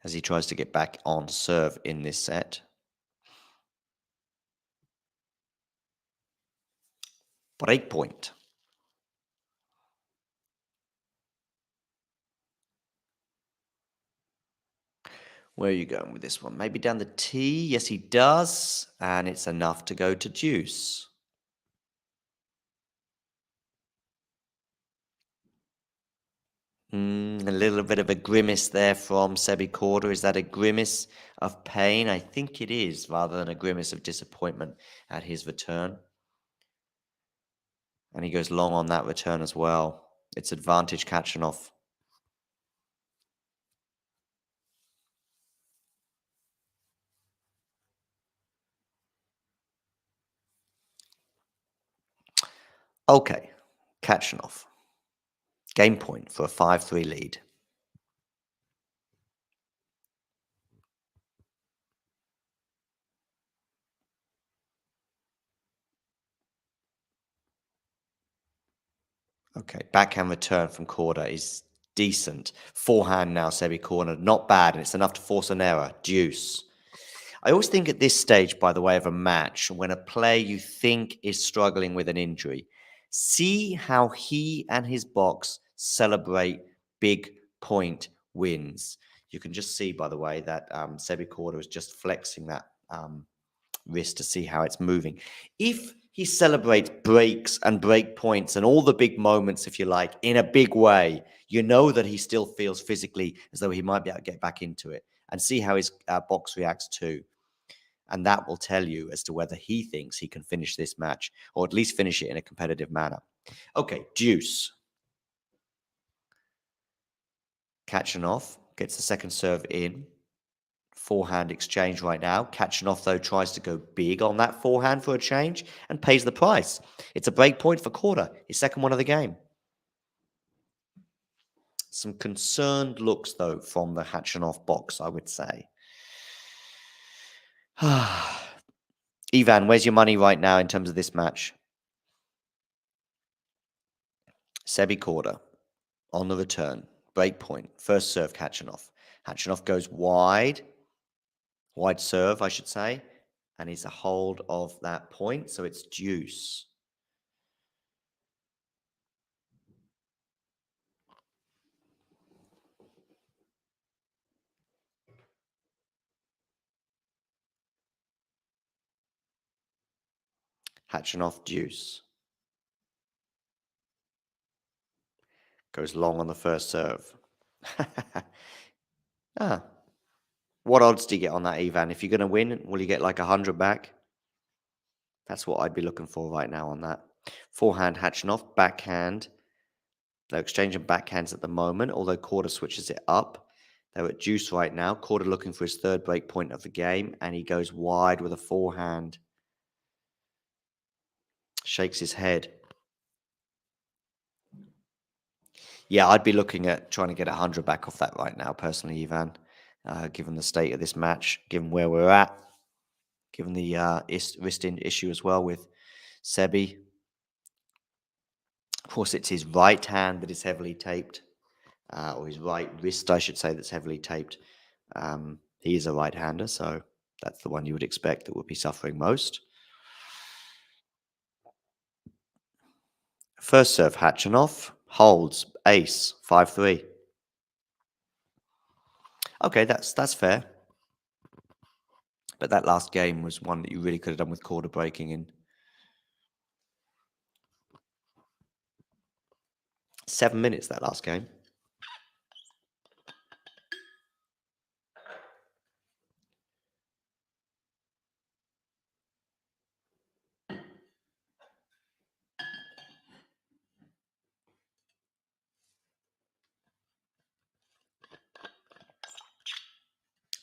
S2: As he tries to get back on serve in this set. Break point. Where are you going with this one? Maybe down the tee? Yes, he does. And it's enough to go to deuce. A little bit of a grimace there from Sebi Korda. Is that a grimace of pain? I think it is, rather than a grimace of disappointment at his return. And he goes long on that return as well. It's advantage Khachanov. Okay, Khachanov. Game point for a 5-3 lead. Okay, backhand return from Korda is decent. Forehand now, Sebi Korda, not bad, and it's enough to force an error. Deuce. I always think at this stage, by the way, of a match, when a player you think is struggling with an injury, see how he and his box celebrate big point wins. You can just see, by the way, that Sebi Korda is just flexing that wrist to see how it's moving. If he celebrates breaks and break points and all the big moments, if you like, in a big way, you know that he still feels physically as though he might be able to get back into it, and see how his box reacts too. And that will tell you as to whether he thinks he can finish this match, or at least finish it in a competitive manner. Okay, deuce. Khachanov gets the second serve in. Forehand exchange right now. Khachanov, though, tries to go big on that forehand for a change and pays the price. It's a break point for Korda, his second one of the game. Some concerned looks, though, from the Khachanov box, I would say. Ivan, where's your money right now in terms of this match? Sebi Korda on the return. Break point. First serve, Khachanov. Khachanov goes wide. Wide serve, I should say. And he's a hold of that point. So it's deuce. Khachanov deuce. Goes long on the first serve. Ah. What odds do you get on that, Ivan? If you're going to win, will you get like 100 back? That's what I'd be looking for right now on that. Forehand Khachanov, backhand. They're exchanging backhands at the moment, although Korda switches it up. They're at deuce right now. Korda looking for his third break point of the game, and he goes wide with a forehand. Shakes his head. Yeah, I'd be looking at trying to get 100 back off that right now, personally, Ivan, given the state of this match, given where we're at, given the wrist issue as well with Sebi. Of course, it's his right hand that is heavily taped, or his right wrist, I should say, that's heavily taped. He is a right-hander, so that's the one you would expect that would be suffering most. First serve, Khachanov holds ace 5-3. Okay, that's fair. But that last game was one that you really could have done with Korda breaking in. 7 minutes, that last game.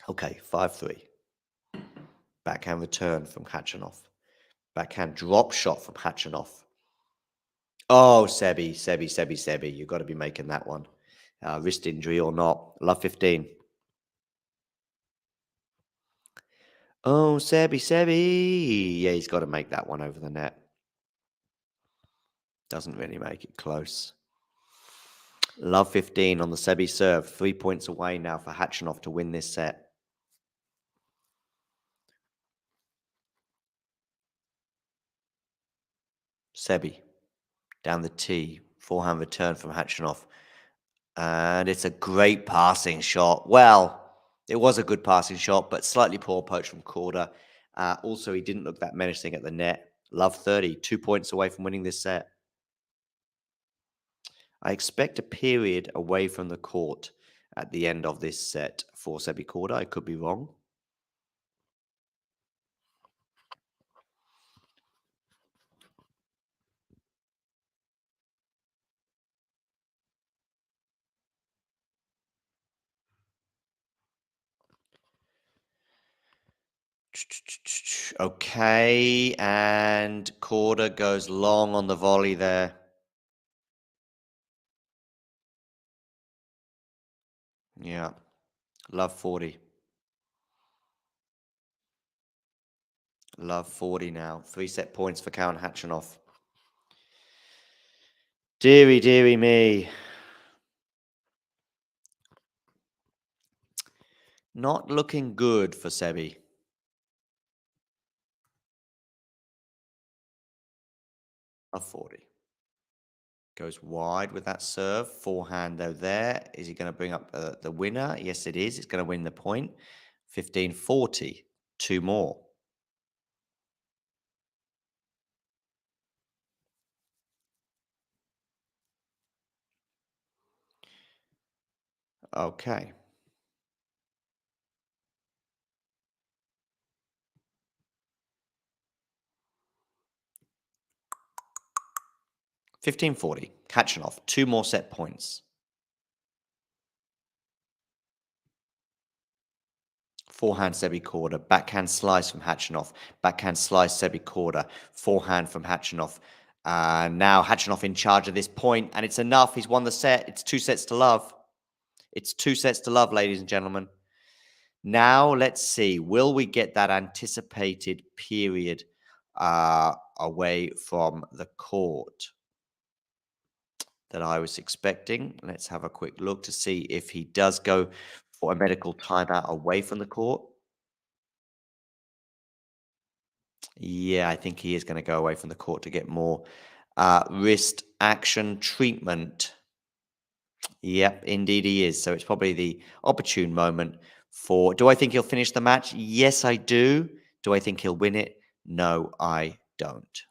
S2: Okay, 5-3. Backhand return from Khachanov. Backhand drop shot from Khachanov. Oh, Sebi. You've got to be making that one. Wrist injury or not. Love 15. Oh, Sebi. Yeah, he's got to make that one over the net. Doesn't really make it close. Love 15 on the Sebi serve. 3 points away now for Khachanov to win this set. Sebi down the tee. Forehand return from Khachanov. And it's a great passing shot. Well, it was a good passing shot, but slightly poor approach from Korda. Also, he didn't look that menacing at the net. Love 30. 2 points away from winning this set. I expect a period away from the court at the end of this set for Sebi Korda. I could be wrong. Okay, and Korda goes long on the volley there. Yeah, love 40. Love 40 now. 3 set points for Karen Khachanov. Deary me. Not looking good for Sebi. Love 40. Goes wide with that serve. Forehand though there. Is he going to bring up the winner? Yes, it is. It's going to win the point. 15-40. 2 more. Okay. $15-40. Khachanov. 2 more set points. Forehand Sebi Korda. Backhand slice from Khachanov. Backhand slice Sebi Korda. Forehand from Khachanov. Now Khachanov in charge of this point, and it's enough. He's won the set. It's 2 sets to love. It's 2 sets to love, ladies and gentlemen. Now let's see. Will we get that anticipated period away from the court that I was expecting? Let's have a quick look to see if he does go for a medical timeout away from the court. Yeah, I think he is going to go away from the court to get more wrist action treatment. Yep, indeed he is. So it's probably the opportune moment for... Do I think he'll finish the match? Yes, I do. Do I think he'll win it? No, I don't.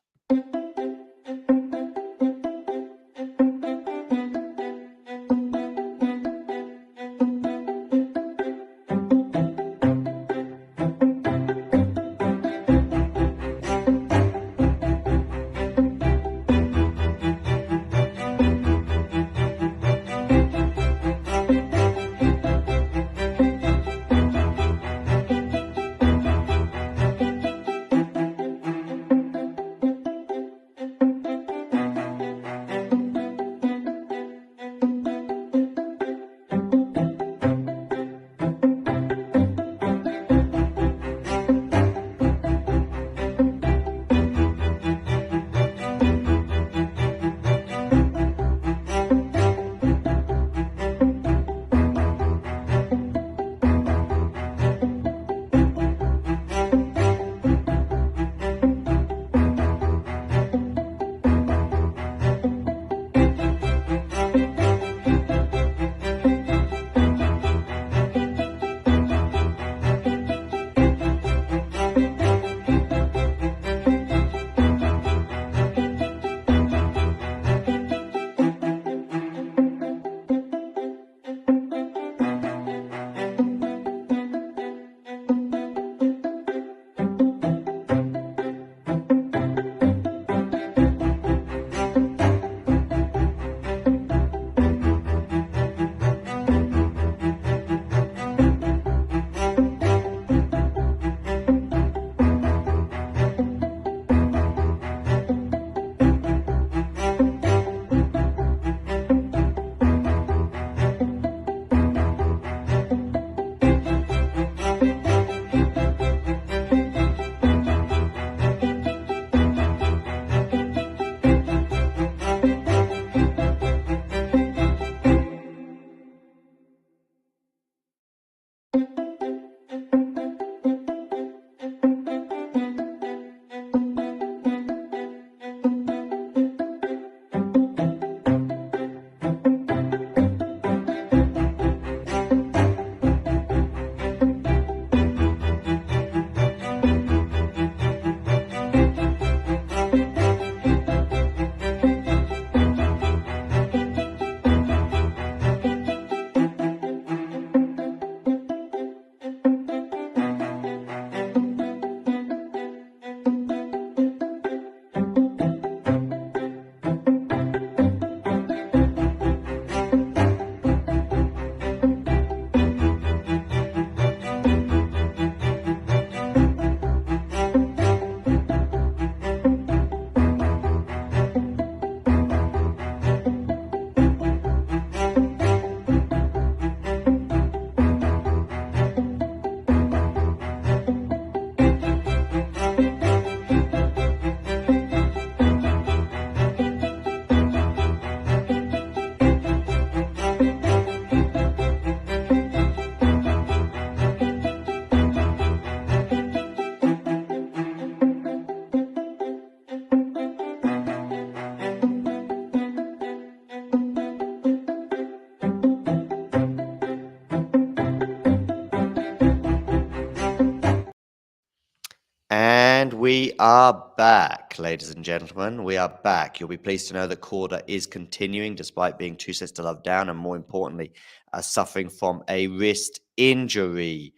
S2: are back, ladies and gentlemen. We are back. You'll be pleased to know that Korda is continuing despite being 2-6 down and, more importantly, suffering from a wrist injury.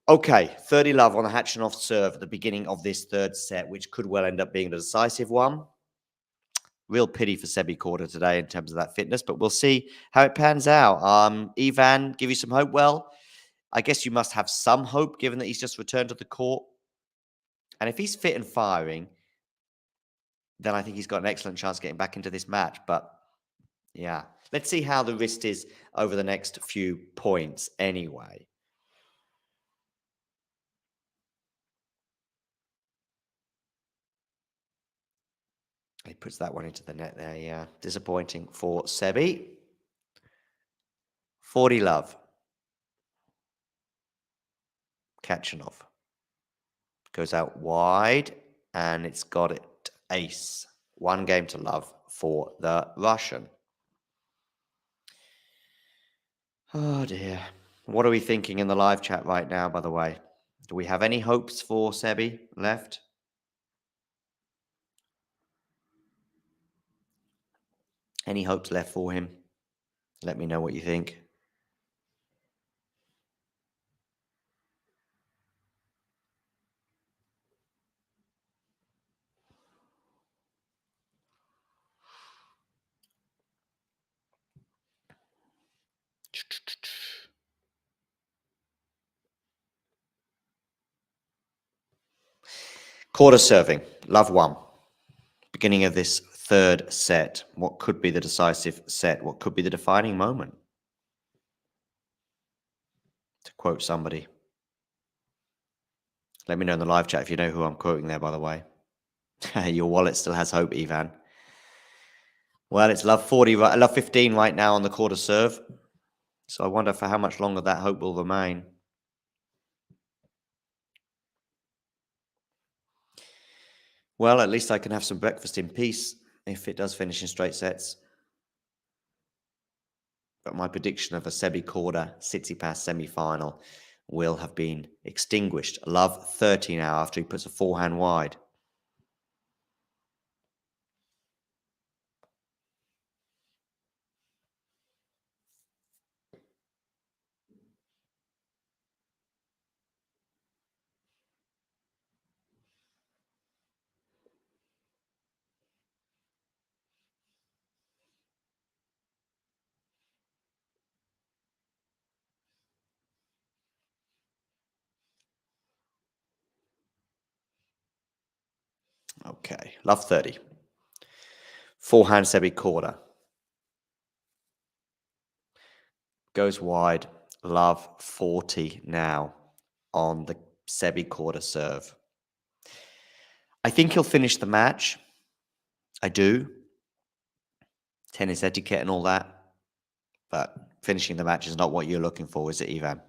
S2: Okay, 30-love on the Khachanov serve at the beginning of this third set, which could well end up being a decisive one. Real pity for Sebi Korda today in terms of that fitness, but we'll see how it pans out. Ivan, give you some hope? Well, I guess you must have some hope given that he's just returned to the court. And if he's fit and firing, then I think he's got an excellent chance of getting back into this match. But yeah, let's see how the wrist is over the next few points anyway. He puts that one into the net there, yeah. Disappointing for Sebi. 40-love. Khachanov. Goes out wide, and it's got it. Ace. 1 game to love for the Russian. Oh, dear. What are we thinking in the live chat right now, by the way? Do we have any hopes for Sebi left? Any hopes left for him? Let me know what you think. Quarter serving. Love 1. Beginning of this third set. What could be the decisive set? What could be the defining moment? To quote somebody. Let me know in the live chat if you know who I'm quoting there, by the way. Your wallet still has hope, Ivan. Well, it's love 40, love 15 right now on the quarter serve. So I wonder for how much longer that hope will remain. Well, at least I can have some breakfast in peace if it does finish in straight sets. But my prediction of a Sebi Korda Tsitsipas semi-final will have been extinguished. Love 30 now after he puts a forehand wide. Okay, love 30. Forehand Sebi Korda. Goes wide. Love 40 now on the Sebi Korda serve. I think he'll finish the match. I do. Tennis etiquette and all that. But finishing the match is not what you're looking for, is it, Ivan?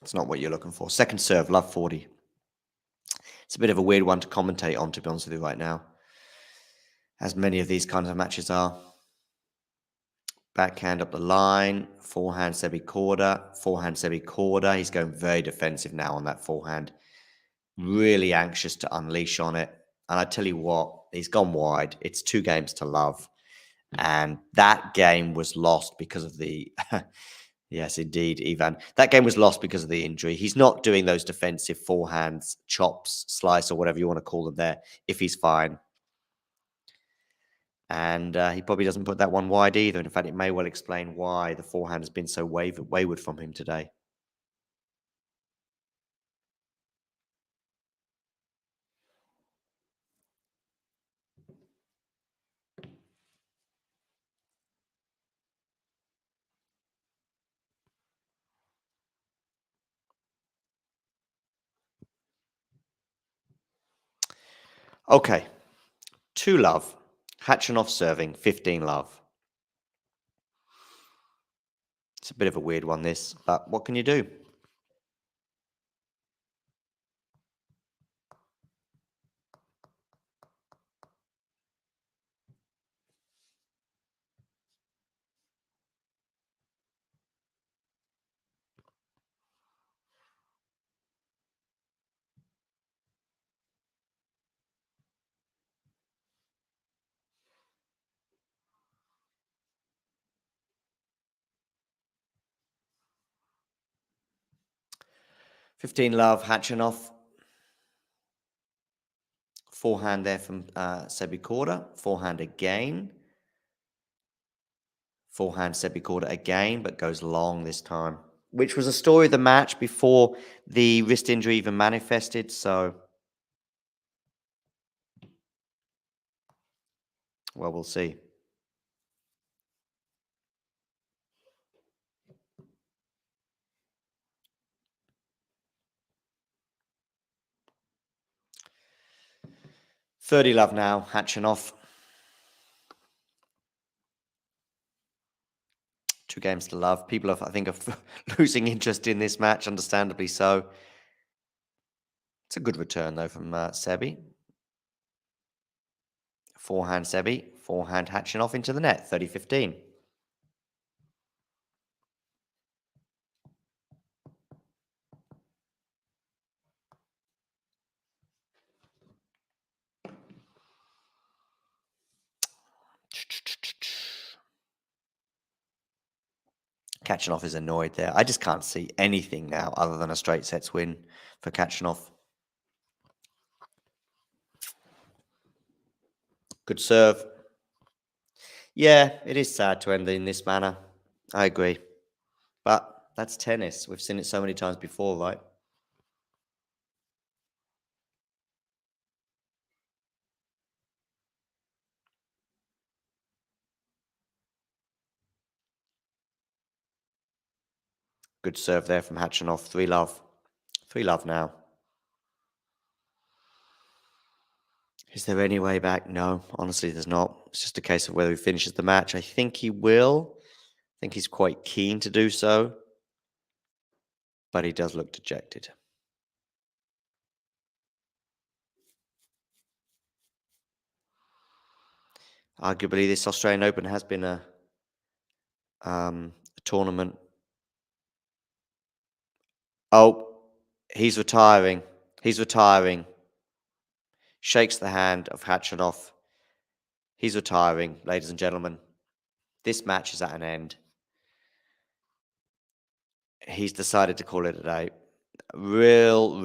S2: It's not what you're looking for. Second serve, love 40. It's a bit of a weird one to commentate on, to be honest with you, right now. As many of these kinds of matches are. Backhand up the line. Forehand Sebi Korda. Forehand Sebi Korda. He's going very defensive now on that forehand. Really anxious to unleash on it. And I tell you what, he's gone wide. It's 2 games to love. And that game was lost because of the... Yes, indeed, Ivan. That game was lost because of the injury. He's not doing those defensive forehands, chops, slice, or whatever you want to call them there, if he's fine. And he probably doesn't put that one wide either. In fact, it may well explain why the forehand has been so wayward from him today. Okay, 2 love. Khachanov serving, 15 love. It's a bit of a weird one, this, but what can you do? 15 love, Khachanov. Forehand there from Sebi Korda. Forehand again. Forehand Sebi Korda again, but goes long this time. Which was a story of the match before the wrist injury even manifested, so... well, we'll see. $30 love now, Khachanov. 2 games to love. People, I think, are losing interest in this match, understandably so. It's a good return, though, from Sebi. Forehand Sebi. Forehand Khachanov into the net, 30-15. Khachanov is annoyed there. I just can't see anything now other than a straight sets win for Khachanov. Good serve. Yeah, it is sad to end in this manner. I agree. But that's tennis. We've seen it so many times before, right? Good serve there from Khachanov. 3 love. 3 love now. Is there any way back? No, honestly, there's not. It's just a case of whether he finishes the match. I think he will. I think he's quite keen to do so. But he does look dejected. Arguably, this Australian Open has been a tournament. Oh, he's retiring. He's retiring. Shakes the hand of Khachanov. He's retiring, ladies and gentlemen. This match is at an end. He's decided to call it a day. Real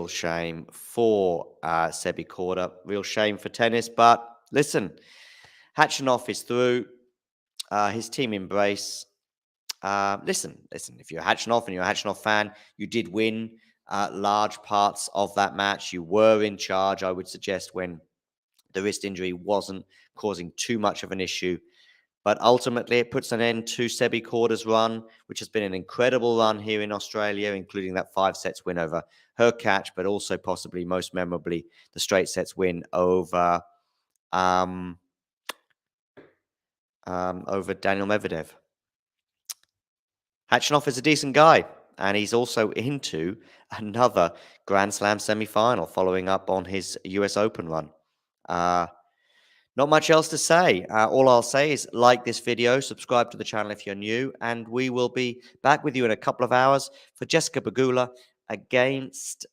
S2: shame for Sebi Korda. Real shame for tennis. But listen, Khachanov is through. His team embrace. Listen, if you're Khachanov and you're a Khachanov fan, you did win large parts of that match. You were in charge, I would suggest, when the wrist injury wasn't causing too much of an issue. But ultimately, it puts an end to Sebi Korda's run, which has been an incredible run here in Australia, including that 5 sets win over Hurkacz, but also possibly most memorably the straight sets win over Daniel Medvedev. Khachanov is a decent guy, and he's also into another Grand Slam semi-final, following up on his US Open run. Not much else to say. All I'll say is like this video, subscribe to the channel if you're new, and we will be back with you in a couple of hours for Jessica Pegula against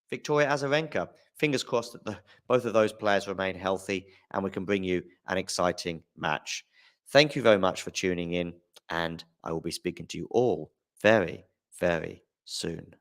S2: Victoria Azarenka. Fingers crossed that both of those players remain healthy and we can bring you an exciting match. Thank you very much for tuning in, and I will be speaking to you all very, very soon.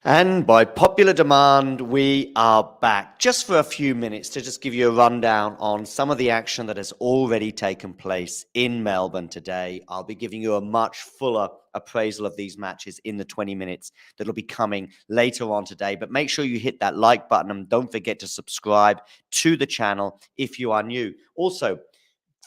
S2: And by popular demand, we are back just for a few minutes to just give you a rundown on some of the action that has already taken place in Melbourne today. I'll be giving you a much fuller appraisal of these matches in the 20 minutes that'll be coming later on today. But make sure you hit that like button and don't forget to subscribe to the channel if you are new. Also,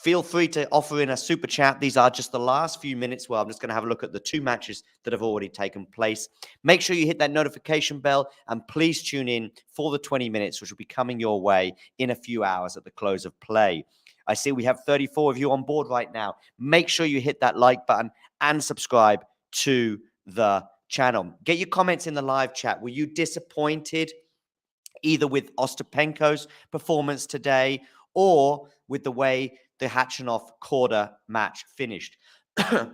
S2: feel free to offer in a super chat. These are just the last few minutes where I'm just going to have a look at the two matches that have already taken place. Make sure you hit that notification bell and please tune in for the 20 minutes, which will be coming your way in a few hours at the close of play. I see we have 34 of you on board right now. Make sure you hit that like button and subscribe to the channel. Get your comments in the live chat. Were you disappointed either with Ostapenko's performance today or with the way the Khachanov-Korda match finished?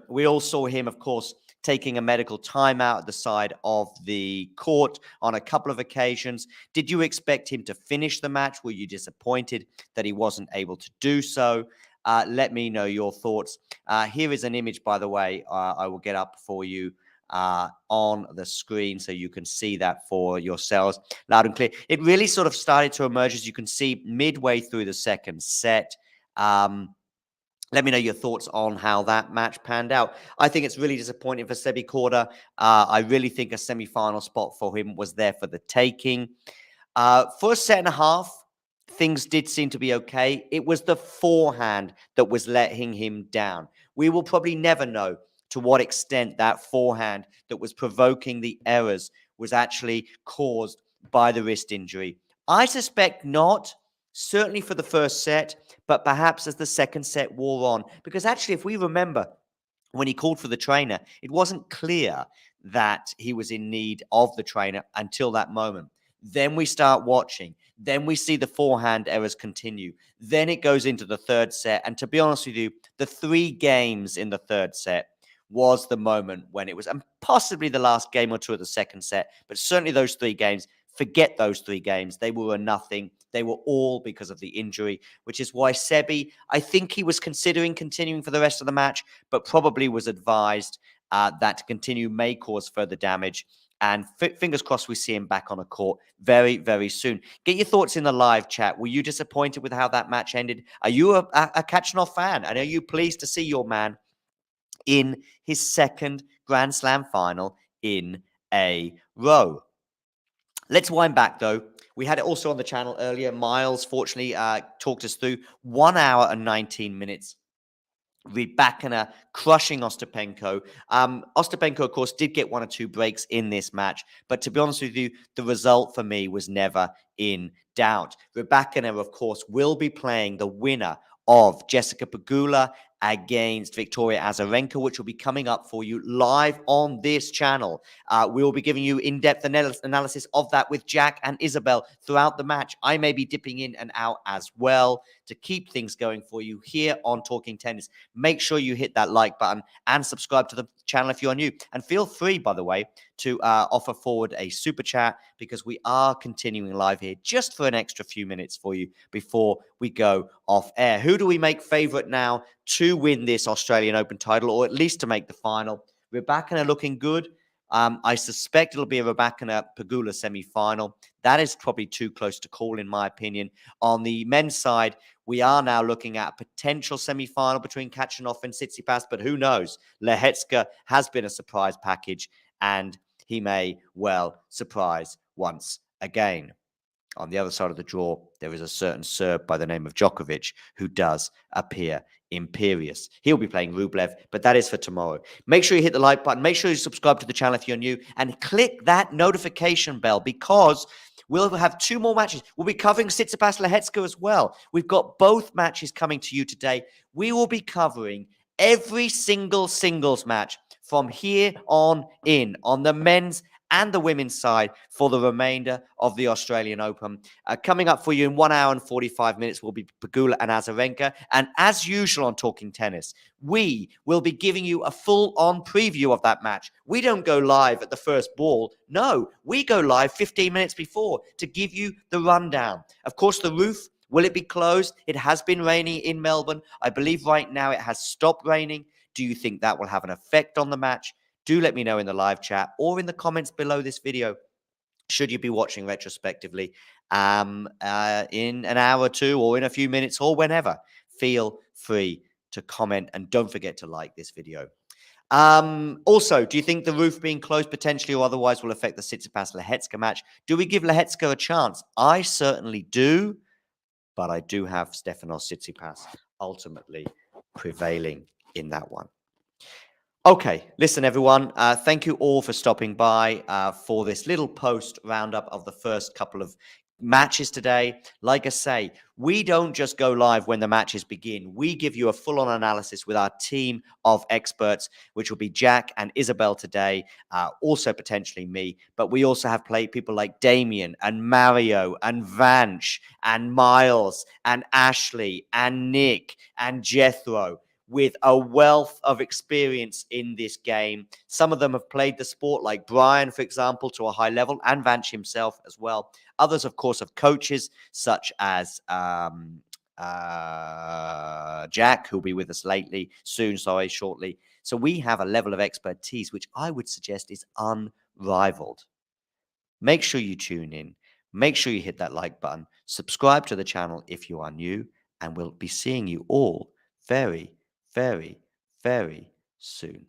S2: We all saw him, of course, taking a medical timeout at the side of the court on a couple of occasions. Did you expect him to finish the match? Were you disappointed that he wasn't able to do so? Let me know your thoughts. Here is an image, by the way, I will get up for you on the screen so you can see that for yourselves loud and clear. It really sort of started to emerge, as you can see, midway through the second set. Let me know your thoughts on how that match panned out. I think it's really disappointing for Sebi Korda. I really think a semi-final spot for him was there for the taking. For a set and a half, things did seem to be okay. It was the forehand that was letting him down. We will probably never know to what extent that forehand that was provoking the errors was actually caused by the wrist injury. I suspect not, certainly for the first set, but perhaps as the second set wore on. Because actually, if we remember, when he called for the trainer, it wasn't clear that he was in need of the trainer until that moment. Then we start watching. Then we see the forehand errors continue. Then it goes into the third set. And to be honest with you, the 3 games in the third set was the moment when it was, and possibly the last game or two of the second set, but certainly those 3 games. Forget those 3 games. They were a nothing. They were all because of the injury, which is why Sebi, I think he was considering continuing for the rest of the match, but probably was advised that to continue may cause further damage. And fingers crossed we see him back on a court very, very soon. Get your thoughts in the live chat. Were you disappointed with how that match ended? Are you a Khachanov fan? And are you pleased to see your man in his second Grand Slam final in a row? Let's wind back, though. We had it also on the channel earlier. Miles, fortunately, talked us through 1 hour and 19 minutes. Rybakina crushing Ostapenko. Ostapenko, of course, did get 1 or 2 breaks in this match. But to be honest with you, the result for me was never in doubt. Rybakina, of course, will be playing the winner of Jessica Pegula against Victoria Azarenka, which will be coming up for you live on this channel. We will be giving you in-depth analysis of that with Jack and Isabel throughout the match. I may be dipping in and out as well to keep things going for you here on Talking Tennis. Make sure you hit that like button and subscribe to the channel if you're new. And feel free, by the way, to offer forward a super chat, because we are continuing live here just for an extra few minutes for you before we go off air. Who do we make favorite now to win this Australian Open title, or at least to make the final? Rybakina looking good. I suspect it'll be a Rybakina Pegula semi-final. That is probably too close to call, in my opinion. On the men's side, we are now looking at a potential semi-final between Khachanov and Tsitsipas, but who knows? Lehecka has been a surprise package, and he may well surprise once again. On the other side of the draw, there is a certain Serb by the name of Djokovic who does appear imperious. He'll be playing Rublev, but that is for tomorrow. Make sure you hit the like button. Make sure you subscribe to the channel if you're new, and click that notification bell, because we'll have 2 more matches. We'll be covering Tsitsipas Lehecka as well. We've got both matches coming to you today. We will be covering every single singles match from here on in, on the men's and the women's side, for the remainder of the Australian Open. Coming up for you in 1 hour and 45 minutes will be Pegula and Azarenka. And as usual on Talking Tennis, we will be giving you a full-on preview of that match. We don't go live at the first ball. No, we go live 15 minutes before to give you the rundown. Of course, the roof, will it be closed? It has been raining in Melbourne. I believe right now it has stopped raining. Do you think that will have an effect on the match? Do let me know in the live chat or in the comments below this video. should you be watching retrospectively in an hour or two, or in a few minutes, or whenever, feel free to comment, and don't forget to like this video. Also, do you think the roof being closed potentially or otherwise will affect the Tsitsipas-Lehecka match? Do we give Lehecka a chance? I certainly do, but I do have Stefanos Tsitsipas ultimately prevailing in that one. Okay, listen, everyone. Thank you all for stopping by for this little post roundup of the first couple of matches today. Like I say, we don't just go live when the matches begin. We give you a full-on analysis with our team of experts, which will be Jack and Isabel today, also potentially me. But we also have people like Damien and Mario and Vanch and Miles and Ashley and Nick and Jethro, with a wealth of experience in this game. Some of them have played the sport, like Brian, for example, to a high level, and Vanch himself as well. Others, of course, have coaches such as Jack, who'll be with us shortly. So we have a level of expertise which I would suggest is unrivaled. Make sure you tune in. Make sure you hit that like button. Subscribe to the channel if you are new, and we'll be seeing you all very, very, very soon.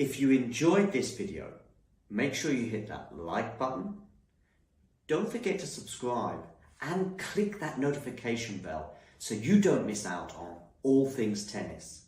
S2: If you enjoyed this video, make sure you hit that like button. Don't forget to subscribe and click that notification bell so you don't miss out on all things tennis.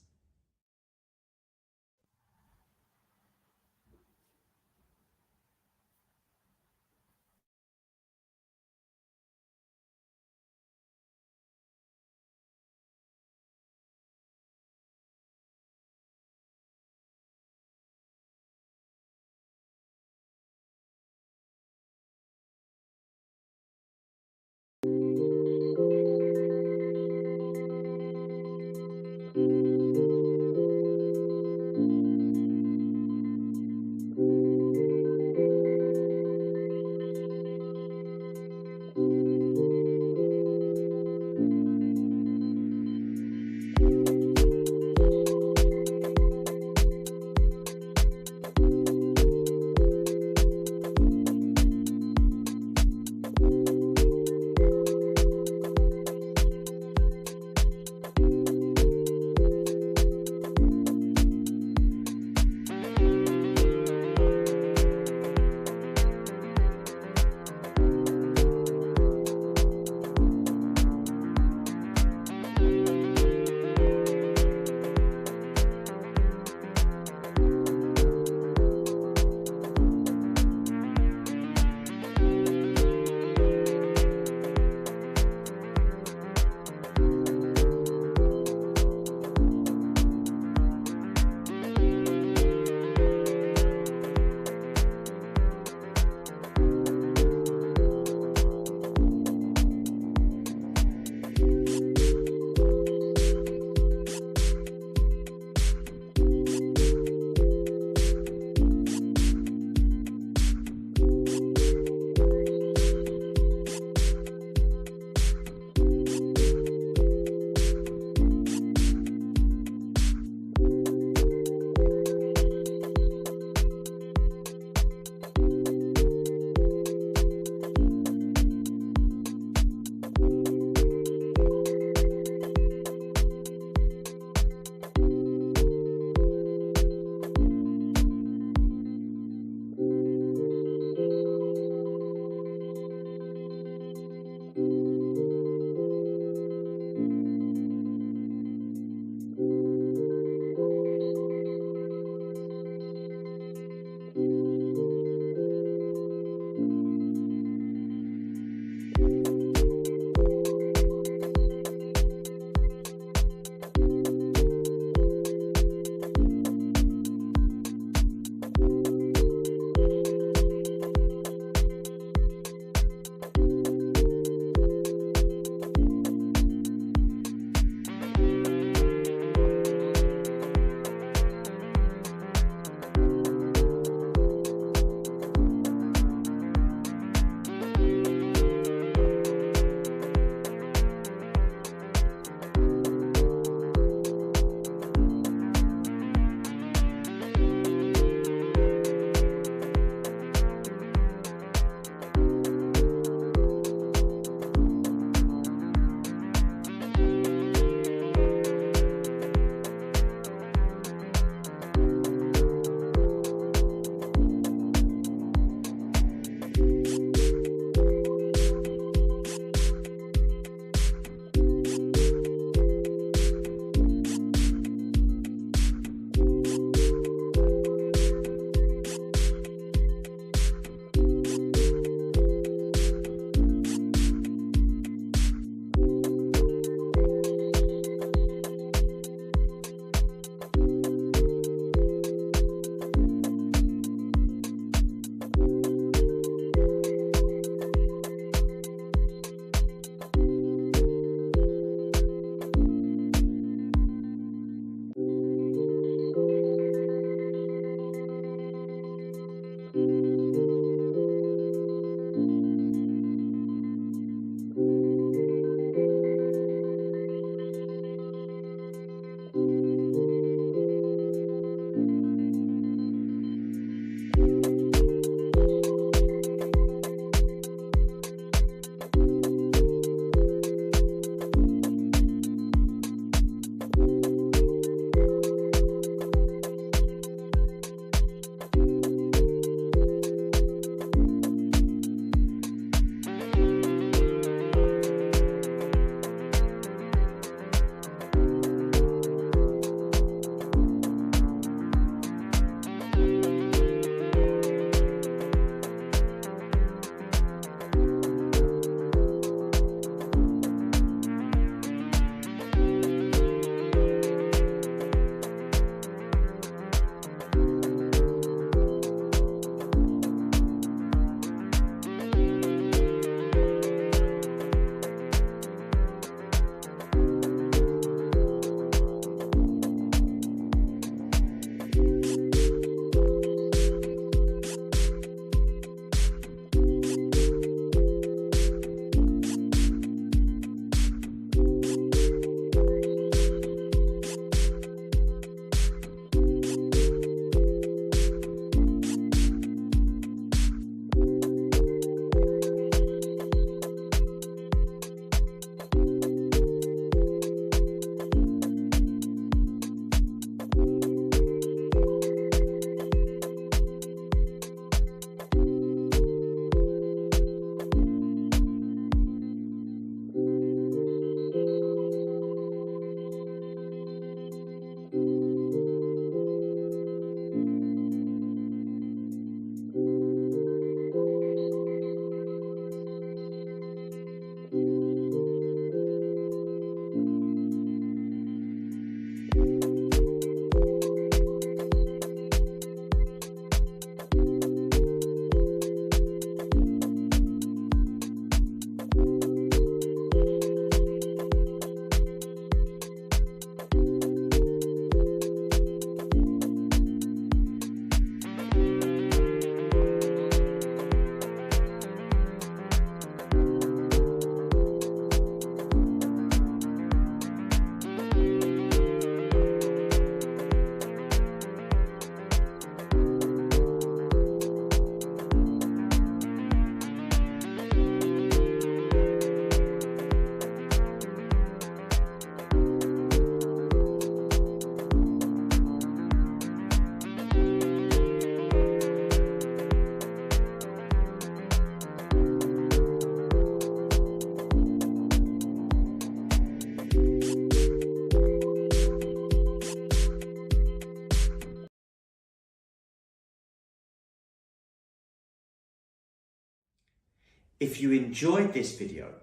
S2: If you enjoyed this video,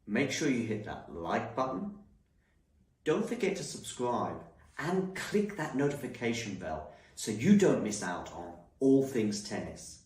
S2: make sure you hit that like button. Don't forget to subscribe and click that notification bell so you don't miss out on all things tennis.